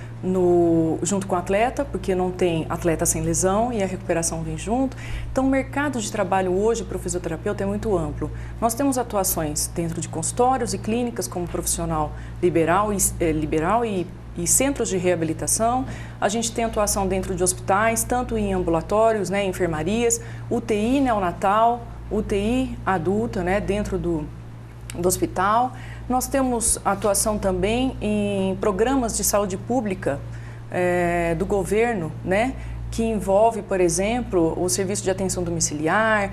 S14: junto com o atleta, porque não tem atleta sem lesão e a recuperação vem junto. Então, o mercado de trabalho hoje para o fisioterapeuta é muito amplo. Nós temos atuações dentro de consultórios e clínicas como profissional liberal e centros de reabilitação. A gente tem atuação dentro de hospitais, tanto em ambulatórios, né, enfermarias, UTI neonatal, UTI adulta, né, dentro do hospital. Nós temos atuação também em programas de saúde pública do governo, né? Que envolve, por exemplo, o Serviço de Atenção Domiciliar,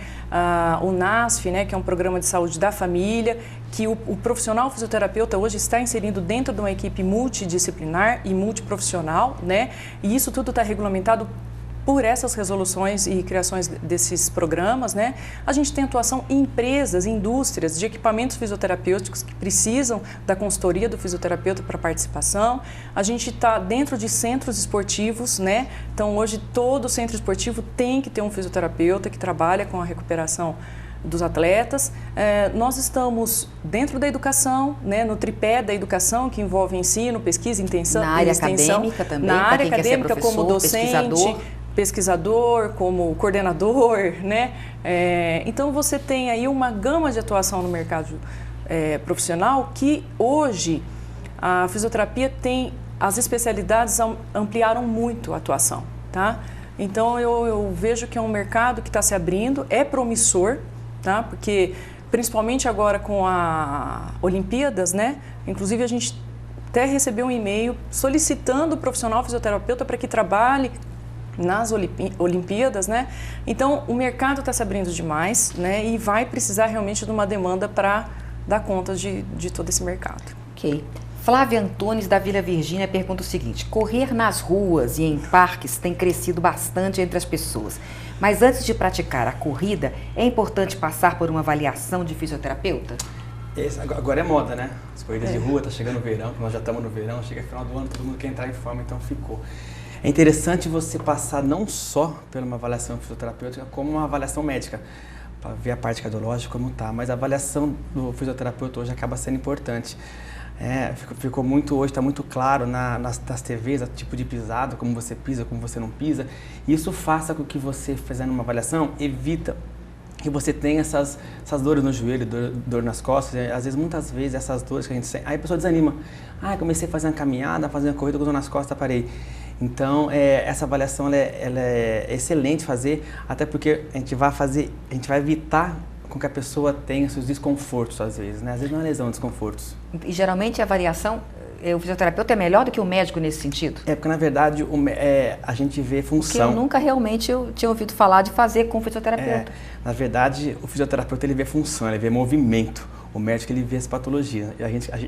S14: o NASF, né, que é um programa de saúde da família, que o profissional fisioterapeuta hoje está inserido dentro de uma equipe multidisciplinar e multiprofissional, né, e isso tudo está regulamentado por essas resoluções e criações desses programas, né? A gente tem atuação em empresas, indústrias de equipamentos fisioterapêuticos que precisam da consultoria do fisioterapeuta para participação. A gente está dentro de centros esportivos, né? Então, hoje, todo centro esportivo tem que ter um fisioterapeuta que trabalha com a recuperação dos atletas. Nós estamos dentro da educação, né, no tripé da educação, que envolve ensino, pesquisa, extensão.
S1: Na área acadêmica também,
S14: na área
S1: quem quer ser
S14: acadêmica, como docente, pesquisador, como coordenador, né? Então, você tem aí uma gama de atuação no mercado profissional que hoje a fisioterapia tem, as especialidades ampliaram muito a atuação, tá? Então, eu vejo que é um mercado que está se abrindo, é promissor, tá? Porque, principalmente agora com a Olimpíadas, né? Inclusive, a gente até recebeu um e-mail solicitando o profissional fisioterapeuta para que trabalhe nas Olimpíadas, né? Então, o mercado está se abrindo demais, né? E vai precisar realmente de uma demanda para dar conta de todo esse mercado.
S1: Ok. Flávia Antunes, da Vila Virgínia, pergunta o seguinte: correr nas ruas e em parques tem crescido bastante entre as pessoas, mas antes de praticar a corrida, é importante passar por uma avaliação de fisioterapeuta?
S17: Agora é moda, né? As corridas de rua, tá chegando o verão, nós já estamos no verão, chega final do ano, todo mundo quer entrar em forma, então ficou. É interessante você passar não só por uma avaliação fisioterapêutica, como uma avaliação médica, para ver a parte cardiológica como está, mas a avaliação do fisioterapeuta hoje acaba sendo importante. Ficou muito hoje, está muito claro nas TVs, o tipo de pisada, como você pisa, como você não pisa. Isso faça com que você, fazendo uma avaliação, evita que você tenha essas dores no joelho, dor nas costas. Às vezes, muitas vezes, essas dores que a gente sente, aí a pessoa desanima. Comecei a fazer uma caminhada, fazer uma corrida com dor nas costas, parei. Então, essa avaliação ela é excelente fazer, até porque a gente vai evitar com que a pessoa tenha seus desconfortos, às vezes, né? Às vezes não é lesão, desconfortos.
S1: E geralmente a avaliação, o fisioterapeuta é melhor do que o médico nesse sentido?
S17: Porque na verdade a gente vê função.
S1: Porque eu nunca realmente tinha ouvido falar de fazer com o fisioterapeuta.
S17: Na verdade, o fisioterapeuta ele vê função, ele vê movimento. O médico ele vê as patologias.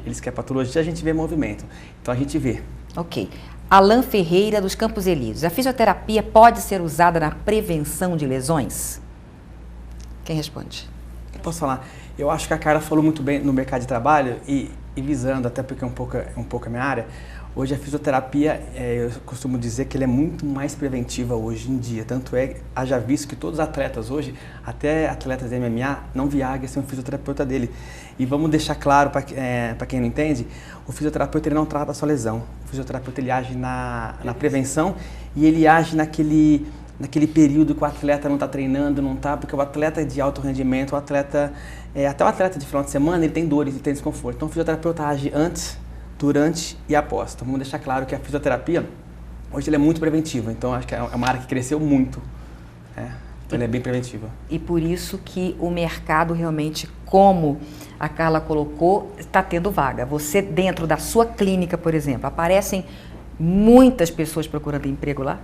S17: Eles querem patologia, a gente vê movimento. Então a gente vê.
S1: Ok. Alan Ferreira, dos Campos Elíseos. A fisioterapia pode ser usada na prevenção de lesões? Quem responde?
S17: Posso falar? Eu acho que a Carla falou muito bem no mercado de trabalho e visando, até porque é um pouco a minha área, hoje a fisioterapia, eu costumo dizer que ela é muito mais preventiva hoje em dia. Tanto haja visto que todos os atletas hoje, até atletas de MMA, não viajam sem um fisioterapeuta dele. E vamos deixar claro para quem não entende, o fisioterapeuta ele não trata a sua lesão. O fisioterapeuta ele age na prevenção e ele age naquele período que o atleta não está treinando, porque o atleta de alto rendimento, até o atleta de final de semana, ele tem dores, ele tem desconforto. Então o fisioterapeuta age antes, durante e após. Então vamos deixar claro que a fisioterapia, hoje ela é muito preventiva, então acho que é uma área que cresceu muito. Então ela é bem preventiva.
S1: E por isso que o mercado realmente, como a Carla colocou, está tendo vaga. Você dentro da sua clínica, por exemplo, aparecem muitas pessoas procurando emprego lá?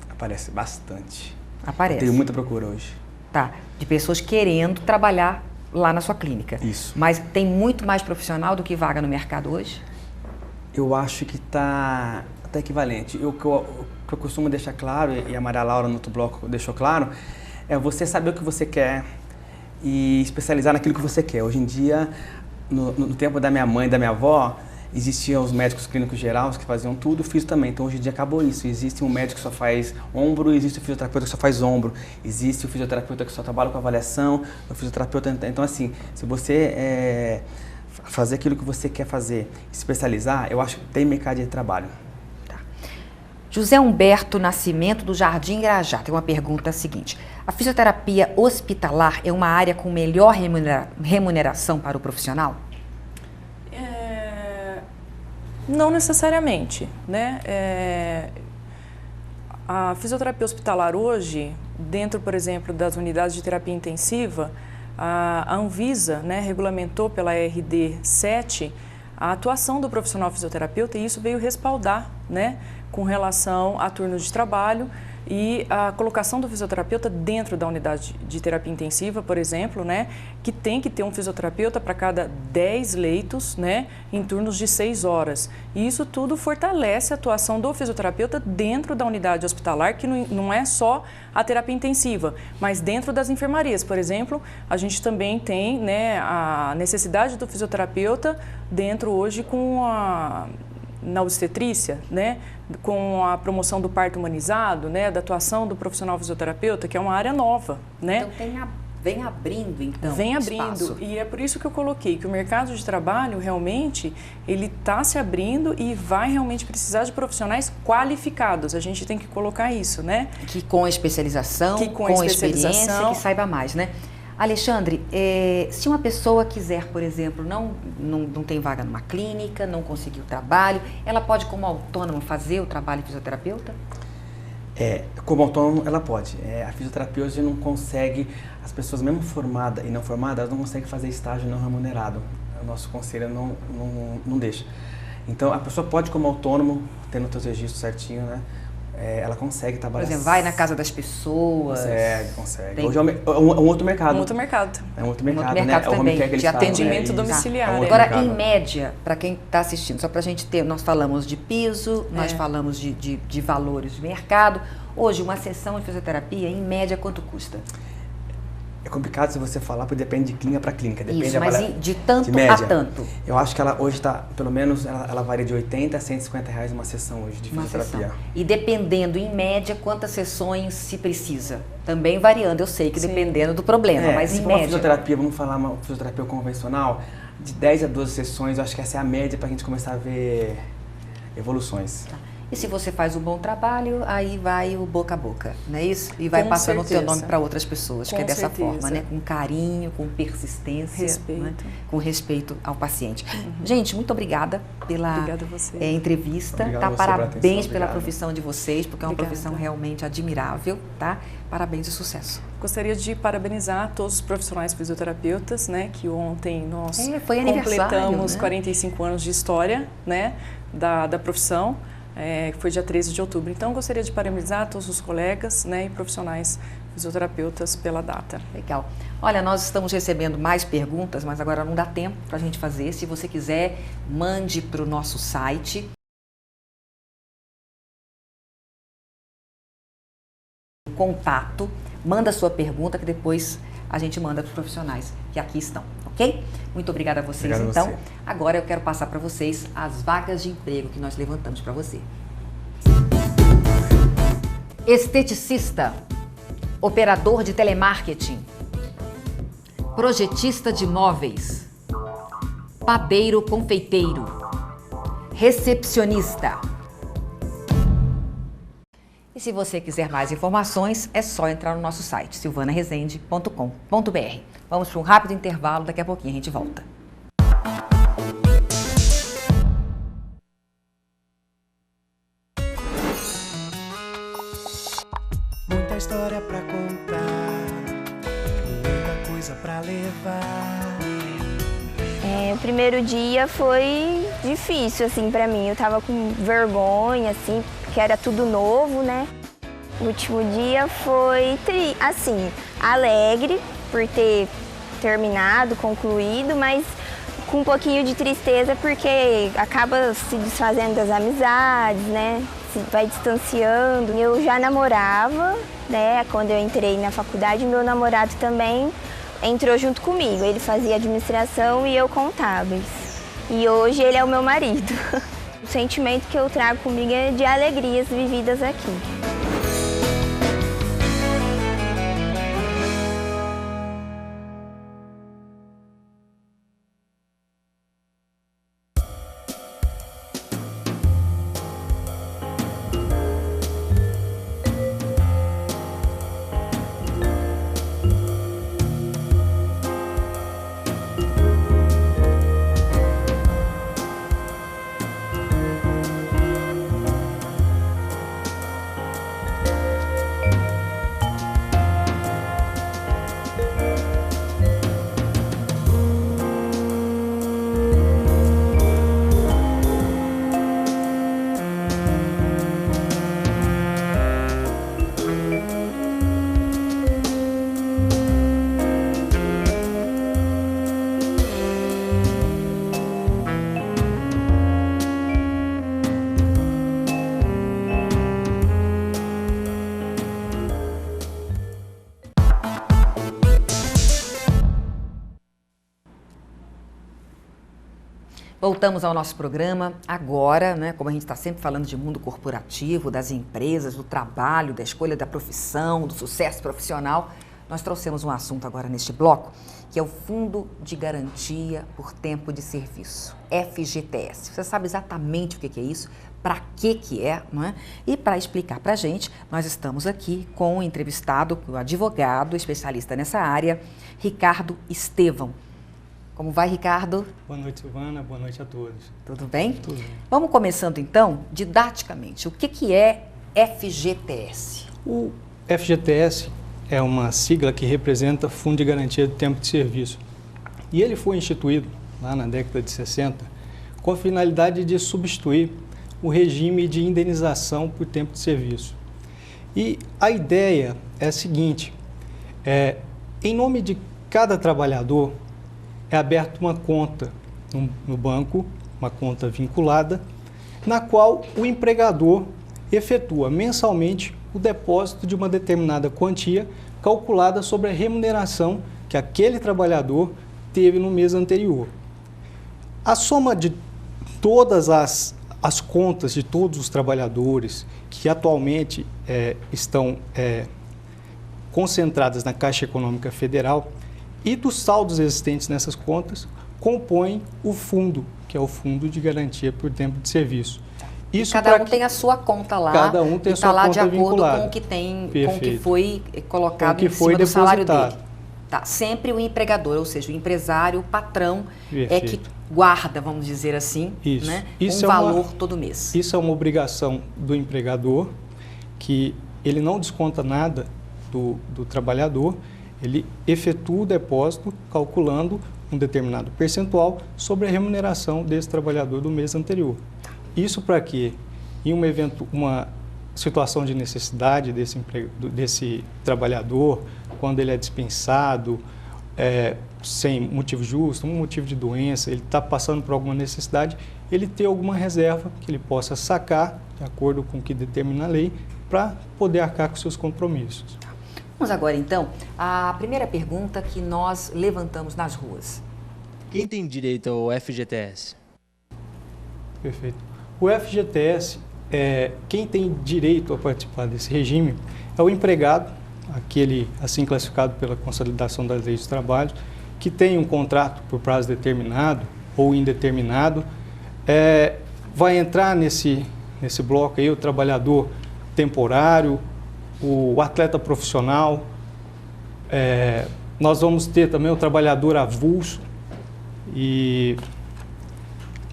S17: Aparece bastante.
S1: Aparece.
S17: Eu tenho muita procura hoje.
S1: Tá, de pessoas querendo trabalhar lá na sua clínica.
S17: Isso.
S1: Mas tem muito mais profissional do que vaga no mercado hoje?
S17: Eu acho que está equivalente. O que eu costumo deixar claro, e a Maria Laura no outro bloco deixou claro, é você saber o que você quer e especializar naquilo que você quer. Hoje em dia, no tempo da minha mãe e da minha avó, existiam os médicos clínicos gerais que faziam tudo, fiz também. Então hoje em dia acabou isso. Existe um médico que só faz ombro, existe o fisioterapeuta que só faz ombro, existe o fisioterapeuta que só trabalha com avaliação, o fisioterapeuta. Então assim, se você fazer aquilo que você quer fazer, se especializar, eu acho que tem mercado de trabalho.
S1: Tá. José Humberto Nascimento, do Jardim Irajá, tem uma pergunta seguinte: a fisioterapia hospitalar é uma área com melhor remuneração para o profissional?
S14: Não necessariamente, né? A fisioterapia hospitalar hoje, dentro, por exemplo, das unidades de terapia intensiva, A Anvisa, né, regulamentou pela RD 7 a atuação do profissional fisioterapeuta e isso veio respaldar, né, com relação a turnos de trabalho e a colocação do fisioterapeuta dentro da unidade de terapia intensiva, por exemplo, né, que tem que ter um fisioterapeuta para cada 10 leitos, né, em turnos de 6 horas. E isso tudo fortalece a atuação do fisioterapeuta dentro da unidade hospitalar, que não é só a terapia intensiva, mas dentro das enfermarias, por exemplo, a gente também tem, né, a necessidade do fisioterapeuta dentro hoje na obstetrícia, né, com a promoção do parto humanizado, né, da atuação do profissional fisioterapeuta, que é uma área nova, né?
S1: Então vem abrindo, então.
S14: Vem
S1: espaço.
S14: abrindo, e é por isso que eu coloquei que o mercado de trabalho realmente ele está se abrindo e vai realmente precisar de profissionais qualificados. A gente tem que colocar isso, né?
S1: Que com especialização, com experiência, que saiba mais, né? Alexandre, se uma pessoa quiser, por exemplo, não tem vaga numa clínica, não conseguiu trabalho, ela pode, como autônoma, fazer o trabalho de fisioterapeuta?
S17: Como autônomo, ela pode. A fisioterapia hoje não consegue, as pessoas mesmo formadas e não formadas, elas não conseguem fazer estágio não remunerado. O nosso conselho não deixa. Então, a pessoa pode, como autônomo, tendo os seus registros certinho, né? Ela consegue trabalhar.
S1: Por exemplo, vai na casa das pessoas.
S17: Consegue. Hoje é um outro mercado.
S14: Um outro mercado.
S17: É um outro mercado,
S1: né?
S17: Também,
S14: de atendimento domiciliar.
S1: Agora, em média, para quem está assistindo, só para a gente ter, nós falamos de piso, nós falamos de valores de mercado. Hoje, uma sessão de fisioterapia, em média, quanto custa?
S17: É complicado se você falar, porque depende de clínica para clínica. Depende
S1: Isso, mas de tanto a tanto?
S17: Eu acho que ela hoje está, pelo menos, ela varia de 80 a 150 reais uma sessão hoje de fisioterapia.
S1: E dependendo, em média, quantas sessões se precisa? Também variando, eu sei que dependendo do problema, mas em média...
S17: fisioterapia, vamos falar uma fisioterapia convencional, de 10 a 12 sessões, eu acho que essa é a média para a gente começar a ver evoluções.
S1: Tá. E se você faz um bom trabalho, aí vai o boca a boca, não é isso? E vai passando o teu nome para outras pessoas, que é dessa forma, né? Com carinho, com persistência,
S14: respeito.
S1: Né? Com respeito ao paciente. Gente, muito obrigada pela entrevista, tá? Parabéns pela profissão de vocês, porque é uma profissão realmente admirável, tá? Parabéns e sucesso.
S14: Gostaria de parabenizar todos os profissionais fisioterapeutas, né? Que ontem nós completamos 45 anos de história, né? Da profissão. Foi dia 13 de outubro. Então, gostaria de parabenizar todos os colegas, né, e profissionais fisioterapeutas pela data.
S1: Legal. Olha, nós estamos recebendo mais perguntas, mas agora não dá tempo para a gente fazer. Se você quiser, mande para o nosso site. Contato, manda a sua pergunta que depois a gente manda para os profissionais que aqui estão, ok? Muito obrigada a vocês. Obrigado então. Agora eu quero passar para vocês as vagas de emprego que nós levantamos para você. Esteticista, operador de telemarketing, projetista de móveis, padeiro confeiteiro, recepcionista. E se você quiser mais informações, é só entrar no nosso site, silvanaresende.com.br. Vamos para um rápido intervalo, daqui a pouquinho a gente volta.
S12: Muita história pra contar, muita coisa pra levar.
S13: O primeiro dia foi difícil, assim, pra mim. Eu tava com vergonha, assim, porque era tudo novo, né? O último dia foi, assim, alegre por ter terminado, concluído, mas com um pouquinho de tristeza porque acaba se desfazendo das amizades, né? Se vai distanciando. Eu já namorava, né? Quando eu entrei na faculdade, meu namorado também entrou junto comigo. Ele fazia administração e eu contábeis. E hoje ele é o meu marido. O sentimento que eu trago comigo é de alegrias vividas aqui.
S1: Voltamos ao nosso programa agora, né? Como a gente está sempre falando de mundo corporativo, das empresas, do trabalho, da escolha da profissão, do sucesso profissional, nós trouxemos um assunto agora neste bloco, que é o Fundo de Garantia por Tempo de Serviço, FGTS. Você sabe exatamente o que é isso? Para que é, não é? E para explicar para a gente, nós estamos aqui com o entrevistado, o advogado, especialista nessa área, Ricardo Estevão. Como vai, Ricardo?
S18: Boa noite, Silvana. Boa noite a todos.
S1: Tudo bem?
S18: Tudo bem.
S1: Vamos começando, então, didaticamente. O que é FGTS?
S18: O FGTS é uma sigla que representa Fundo de Garantia do Tempo de Serviço. E ele foi instituído, lá na década de 60, com a finalidade de substituir o regime de indenização por tempo de serviço. E a ideia é a seguinte, em nome de cada trabalhador, é aberta uma conta no banco, uma conta vinculada, na qual o empregador efetua mensalmente o depósito de uma determinada quantia calculada sobre a remuneração que aquele trabalhador teve no mês anterior. A soma de todas as contas de todos os trabalhadores que atualmente estão concentradas na Caixa Econômica Federal e dos saldos existentes nessas contas, compõem o fundo, que é o Fundo de Garantia por Tempo de Serviço. Isso
S1: cada um tem a sua conta lá.
S18: Cada um tem a sua conta vinculada.
S1: Está lá de acordo com o que tem, com o que foi colocado em cima do salário dele. Tá, sempre o empregador, ou seja, o empresário, o patrão, é que guarda, vamos dizer assim,
S18: isso.
S1: Né,
S18: isso
S1: um valor todo mês.
S18: Isso é uma obrigação do empregador, que ele não desconta nada do trabalhador, ele efetua o depósito calculando um determinado percentual sobre a remuneração desse trabalhador do mês anterior. Isso para que, em uma situação de necessidade desse trabalhador, quando ele é dispensado, sem motivo justo, um motivo de doença, ele está passando por alguma necessidade, ele ter alguma reserva que ele possa sacar, de acordo com o que determina a lei, para poder arcar com seus compromissos.
S1: Vamos agora, então, à primeira pergunta que nós levantamos nas ruas.
S19: Quem tem direito ao FGTS?
S18: Perfeito. O FGTS, quem tem direito a participar desse regime é o empregado, aquele assim classificado pela Consolidação das Leis do Trabalho, que tem um contrato por prazo determinado ou indeterminado. Vai entrar nesse bloco aí o trabalhador temporário, o atleta profissional, nós vamos ter também o trabalhador avulso e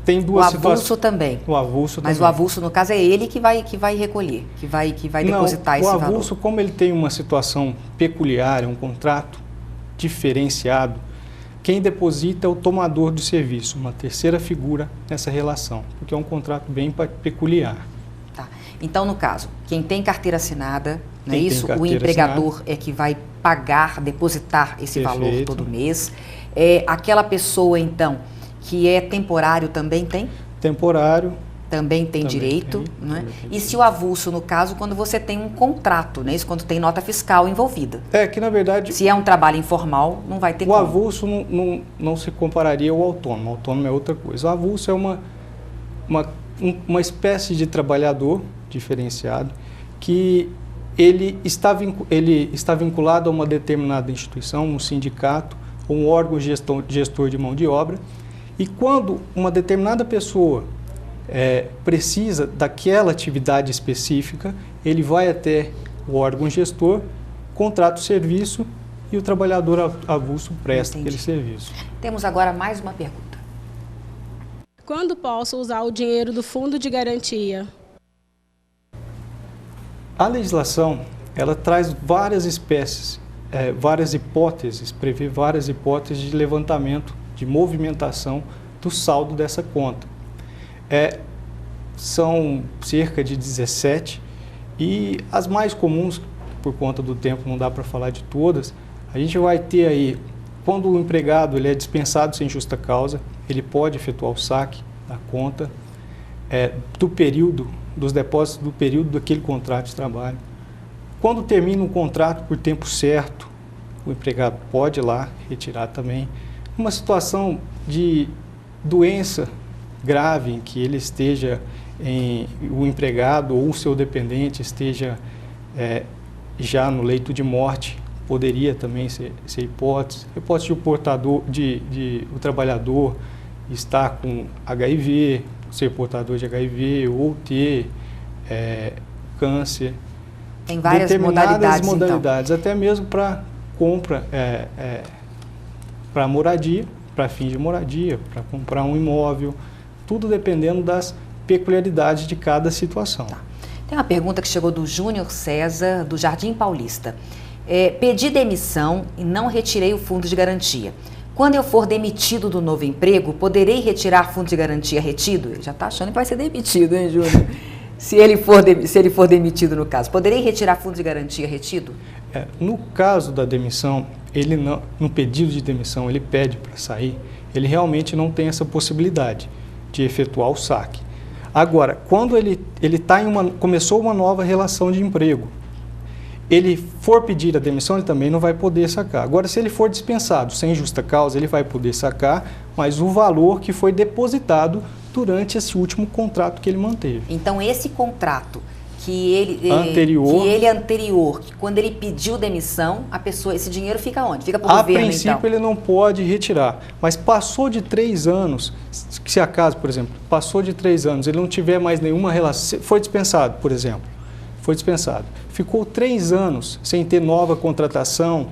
S18: tem duas situações.
S1: O avulso também.
S18: O avulso
S1: Mas
S18: também.
S1: o avulso, no caso, é ele que vai recolher, que vai depositar esse valor.
S18: O avulso, como ele tem uma situação peculiar, um contrato diferenciado, quem deposita é o tomador de serviço, uma terceira figura nessa relação, porque é um contrato bem peculiar.
S1: Tá. Então, no caso, quem tem carteira assinada, não é isso? O empregador é que vai pagar, depositar esse valor todo mês. Aquela pessoa, então, que é temporário também tem?
S18: Temporário.
S1: Também tem direito. Né? E se o avulso, no caso, quando você tem um contrato, né? Isso quando tem nota fiscal envolvida.
S18: Que na verdade...
S1: Se é um trabalho informal, não vai ter
S18: como. O avulso não se compararia ao autônomo. O autônomo é outra coisa. O avulso é uma espécie de trabalhador diferenciado que ele está vinculado a uma determinada instituição, um sindicato, ou um órgão gestor de mão de obra, e quando uma determinada pessoa precisa daquela atividade específica, ele vai até o órgão gestor, contrata o serviço e o trabalhador avulso presta aquele serviço.
S1: Temos agora mais uma pergunta.
S20: Quando posso usar o dinheiro do Fundo de Garantia?
S18: A legislação, ela traz várias espécies, várias hipóteses, prevê várias hipóteses de levantamento, de movimentação do saldo dessa conta. São cerca de 17 e as mais comuns, por conta do tempo não dá para falar de todas, a gente vai ter aí, quando o empregado ele é dispensado sem justa causa, ele pode efetuar o saque da conta dos depósitos do período daquele contrato de trabalho. Quando termina um contrato por tempo certo, o empregado pode ir lá retirar também. Uma situação de doença grave em que ele esteja, o empregado ou o seu dependente esteja já no leito de morte, poderia também ser hipótese. Hipótese de o portador, o trabalhador estar com HIV, ser portador de HIV ou ter câncer.
S1: Tem várias
S18: determinadas
S1: modalidades então.
S18: Até mesmo para compra, para moradia, para fins de moradia, para comprar um imóvel, tudo dependendo das peculiaridades de cada situação.
S1: Tá. Tem uma pergunta que chegou do Júnior César, do Jardim Paulista. Pedi demissão e não retirei o fundo de garantia. Quando eu for demitido do novo emprego, poderei retirar fundo de garantia retido? Ele já está achando que vai ser demitido, hein, Júnior? Se ele for demitido, no caso, poderei retirar fundo de garantia retido?
S18: No caso da demissão, ele não, no pedido de demissão, ele pede para sair, ele realmente não tem essa possibilidade de efetuar o saque. Agora, quando ele começou uma nova relação de emprego, ele for pedir a demissão, ele também não vai poder sacar. Agora, se ele for dispensado sem justa causa, ele vai poder sacar, mas o valor que foi depositado durante esse último contrato que ele manteve.
S1: Então, esse contrato que ele anterior, que quando ele pediu demissão, esse dinheiro fica onde? Fica para o governo, então?
S18: A princípio, ele não pode retirar, mas passou de 3 anos, se acaso, por exemplo, passou de 3 anos, ele não tiver mais nenhuma relação, foi dispensado, por exemplo, ficou 3 anos sem ter nova contratação,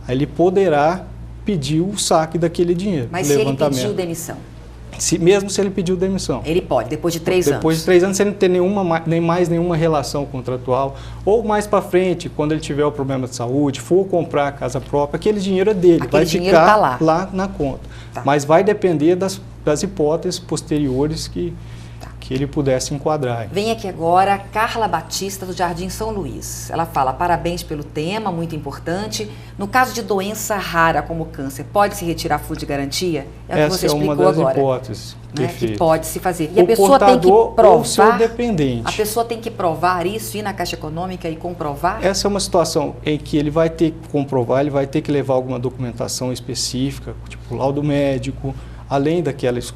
S18: aí ele poderá pedir o saque daquele dinheiro.
S1: Mas se ele pediu demissão?
S18: Mesmo se ele pediu demissão.
S1: Ele pode, depois de 3 anos.
S18: Depois de 3 anos, sem ter nem mais nenhuma relação contratual. Ou mais para frente, quando ele tiver o problema de saúde, for comprar a casa própria, aquele dinheiro é dele. Vai ficar lá na conta. Tá. Mas vai depender das hipóteses posteriores que ele pudesse enquadrar.
S1: Vem aqui agora Carla Batista, do Jardim São Luís. Ela fala, parabéns pelo tema, muito importante. No caso de doença rara como câncer, pode-se retirar fundo de garantia? É o que você explicou agora.
S18: Essa é uma das hipóteses.
S1: Né, que pode se fazer. E a pessoa tem que provar,
S18: ou seu dependente.
S1: A pessoa tem que provar isso, ir na Caixa Econômica e comprovar?
S18: Essa é uma situação em que ele vai ter que comprovar, ele vai ter que levar alguma documentação específica, tipo laudo médico, além daquelas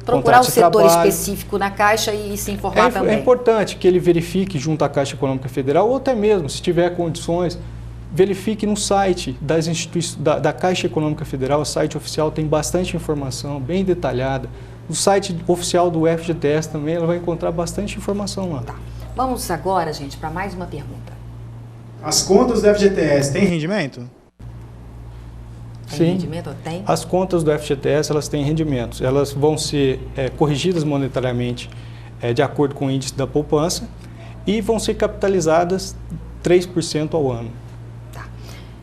S1: procurar o setor específico na Caixa e se informar também.
S18: É importante que ele verifique junto à Caixa Econômica Federal, ou até mesmo, se tiver condições, verifique no site das da Caixa Econômica Federal. O site oficial tem bastante informação, bem detalhada. No site oficial do FGTS também ela vai encontrar bastante informação lá.
S1: Tá. Vamos agora, gente, para mais uma pergunta.
S2: As contas do FGTS têm rendimento?
S1: Tem rendimento? Tem?
S18: As contas do FGTS, elas têm rendimentos. Elas vão ser corrigidas monetariamente de acordo com o índice da poupança e vão ser capitalizadas 3% ao ano.
S1: Tá.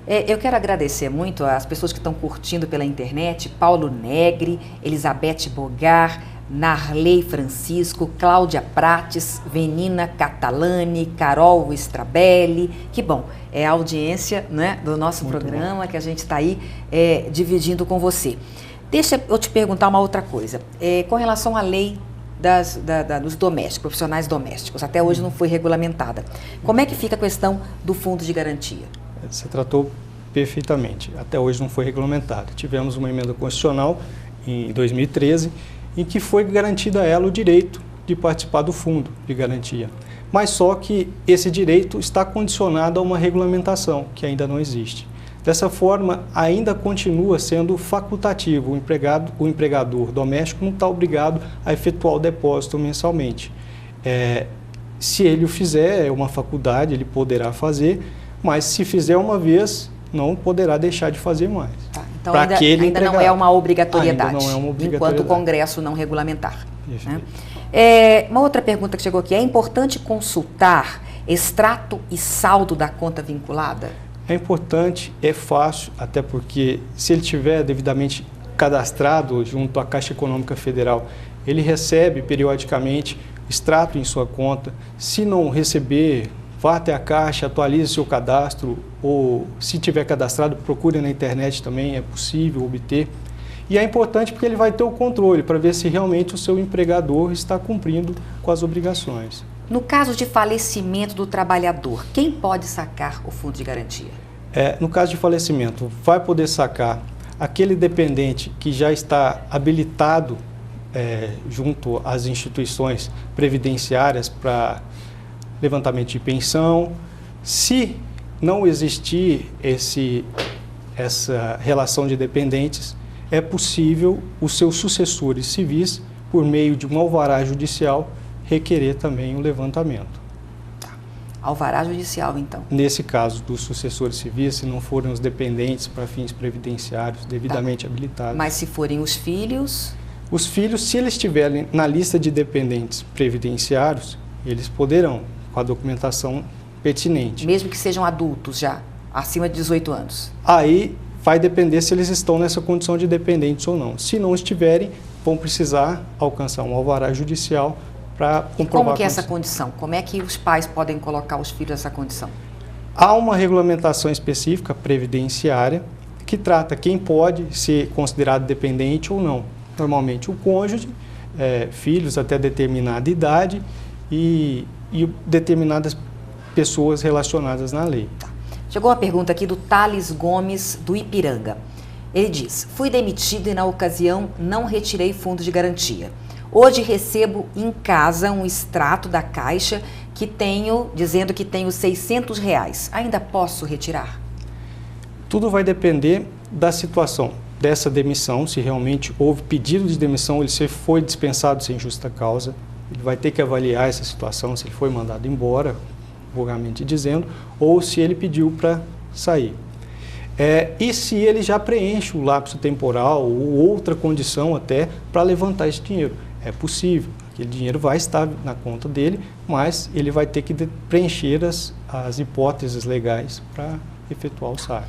S1: Eu quero agradecer muito às pessoas que estão curtindo pela internet, Paulo Negri, Elizabeth Bogar, Narley Francisco, Cláudia Prates, Venina Catalani, Carol Strabelli. Que bom, é a audiência, né, do nosso programa que a gente está aí dividindo com você. Deixa eu te perguntar uma outra coisa. Com relação à lei dos domésticos, profissionais domésticos, até hoje não foi regulamentada. Como é que fica a questão do fundo de garantia?
S18: Você tratou perfeitamente. Até hoje não foi regulamentada. Tivemos uma emenda constitucional em 2013, em que foi garantido a ela o direito de participar do fundo de garantia. Mas só que esse direito está condicionado a uma regulamentação, que ainda não existe. Dessa forma, ainda continua sendo facultativo. O empregador doméstico não está obrigado a efetuar o depósito mensalmente. Se ele o fizer, é uma faculdade, ele poderá fazer, mas se fizer uma vez, não poderá deixar de fazer mais.
S1: Tá. Então, ainda não é uma obrigatoriedade, enquanto o Congresso não regulamentar. Né? Uma outra pergunta que chegou aqui, é importante consultar extrato e saldo da conta vinculada?
S18: É importante, é fácil, até porque se ele tiver devidamente cadastrado junto à Caixa Econômica Federal, ele recebe periodicamente extrato em sua conta. Se não receber, vá até a Caixa, atualize seu cadastro, ou se tiver cadastrado, procure na internet também, é possível obter. E é importante porque ele vai ter o controle para ver se realmente o seu empregador está cumprindo com as obrigações.
S1: No caso de falecimento do trabalhador, quem pode sacar o fundo de garantia?
S18: No caso de falecimento, vai poder sacar aquele dependente que já está habilitado junto às instituições previdenciárias para levantamento de pensão. Se não existir essa relação de dependentes, é possível os seus sucessores civis, por meio de um alvará judicial, requerer também o levantamento.
S1: Alvará judicial, então.
S18: Nesse caso dos sucessores civis, se não forem os dependentes para fins previdenciários devidamente habilitados.
S1: Mas se forem os filhos?
S18: Os filhos, se eles estiverem na lista de dependentes previdenciários, eles poderão, com a documentação pertinente.
S1: Mesmo que sejam adultos já, acima de 18 anos?
S18: Aí vai depender se eles estão nessa condição de dependentes ou não. Se não estiverem, vão precisar alcançar um alvará judicial para comprovar.
S1: Como que é essa condição? Como é que os pais podem colocar os filhos nessa condição?
S18: Há uma regulamentação específica previdenciária que trata quem pode ser considerado dependente ou não. Normalmente o cônjuge, filhos até determinada idade e determinadas pessoas relacionadas na lei.
S1: Chegou uma pergunta aqui do Thales Gomes, do Ipiranga. Ele diz: fui demitido e na ocasião não retirei fundo de garantia. Hoje recebo em casa um extrato da Caixa dizendo que tenho R$600. Ainda posso retirar?
S18: Tudo vai depender da situação dessa demissão, se realmente houve pedido de demissão, ele foi dispensado sem justa causa, ele vai ter que avaliar essa situação, se ele foi mandado embora, vulgarmente dizendo, ou se ele pediu para sair. E se ele já preenche o lapso temporal ou outra condição até para levantar esse dinheiro. É possível, aquele dinheiro vai estar na conta dele, mas ele vai ter que preencher as hipóteses legais para efetuar o saque.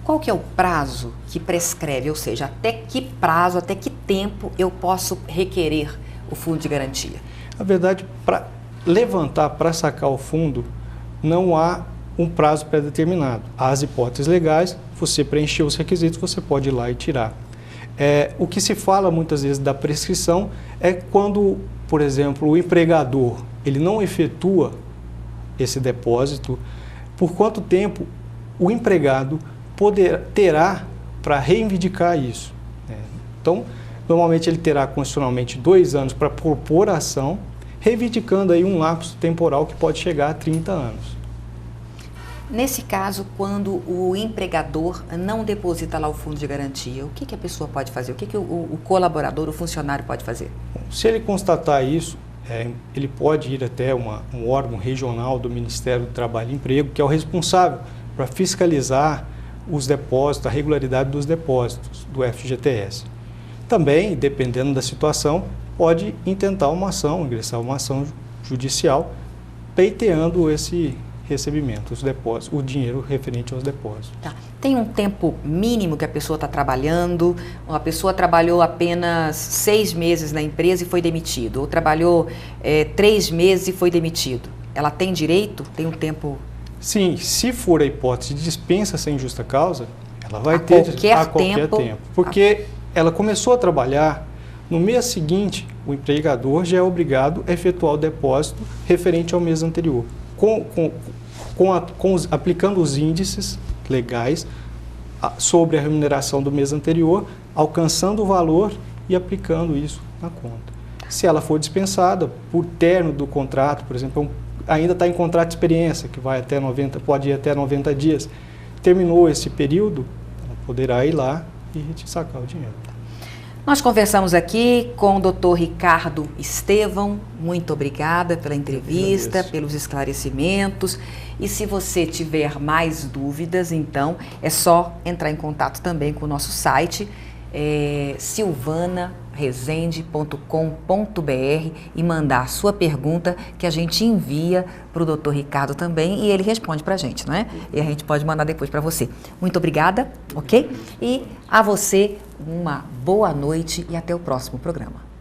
S1: Qual que é o prazo que prescreve, ou seja, até que prazo, até que tempo eu posso requerer o fundo de garantia?
S18: Na verdade, para levantar, para sacar o fundo, não há um prazo pré-determinado. Há as hipóteses legais, você preencheu os requisitos, você pode ir lá e tirar. O que se fala muitas vezes da prescrição é quando, por exemplo, o empregador ele não efetua esse depósito, por quanto tempo o empregado terá para reivindicar isso. Então, normalmente ele terá constitucionalmente 2 anos para propor a ação, reivindicando aí um lapso temporal que pode chegar a 30 anos.
S1: Nesse caso, quando o empregador não deposita lá o fundo de garantia, o que a pessoa pode fazer? O que o colaborador, o funcionário pode fazer?
S18: Se ele constatar isso, ele pode ir até um órgão regional do Ministério do Trabalho e Emprego, que é o responsável para fiscalizar os depósitos, a regularidade dos depósitos do FGTS. Também, dependendo da situação, pode intentar uma ação, ingressar uma ação judicial, pleiteando esse recebimento, os depósitos, o dinheiro referente aos depósitos.
S1: Tá. Tem um tempo mínimo que a pessoa está trabalhando? A pessoa trabalhou apenas 6 meses na empresa e foi demitido, ou trabalhou 3 meses e foi demitido. Ela tem direito? Tem um tempo?
S18: Sim, se for a hipótese de dispensa sem justa causa, ela vai ter a qualquer tempo. Porque ela começou a trabalhar, no mês seguinte, o empregador já é obrigado a efetuar o depósito referente ao mês anterior. Aplicando os índices legais sobre a remuneração do mês anterior, alcançando o valor e aplicando isso na conta. Se ela for dispensada por término do contrato, por exemplo, ainda está em contrato de experiência, que vai até pode ir até 90 dias, terminou esse período, ela poderá ir lá e sacar o dinheiro.
S1: Nós conversamos aqui com o Dr. Ricardo Estevão. Muito obrigada pela entrevista, pelos esclarecimentos. E se você tiver mais dúvidas, então é só entrar em contato também com o nosso site, silvanaresende.com.br, e mandar sua pergunta, que a gente envia para o Dr. Ricardo também e ele responde para a gente, não é? E a gente pode mandar depois para você. Muito obrigada, ok? E a você uma boa noite e até o próximo programa.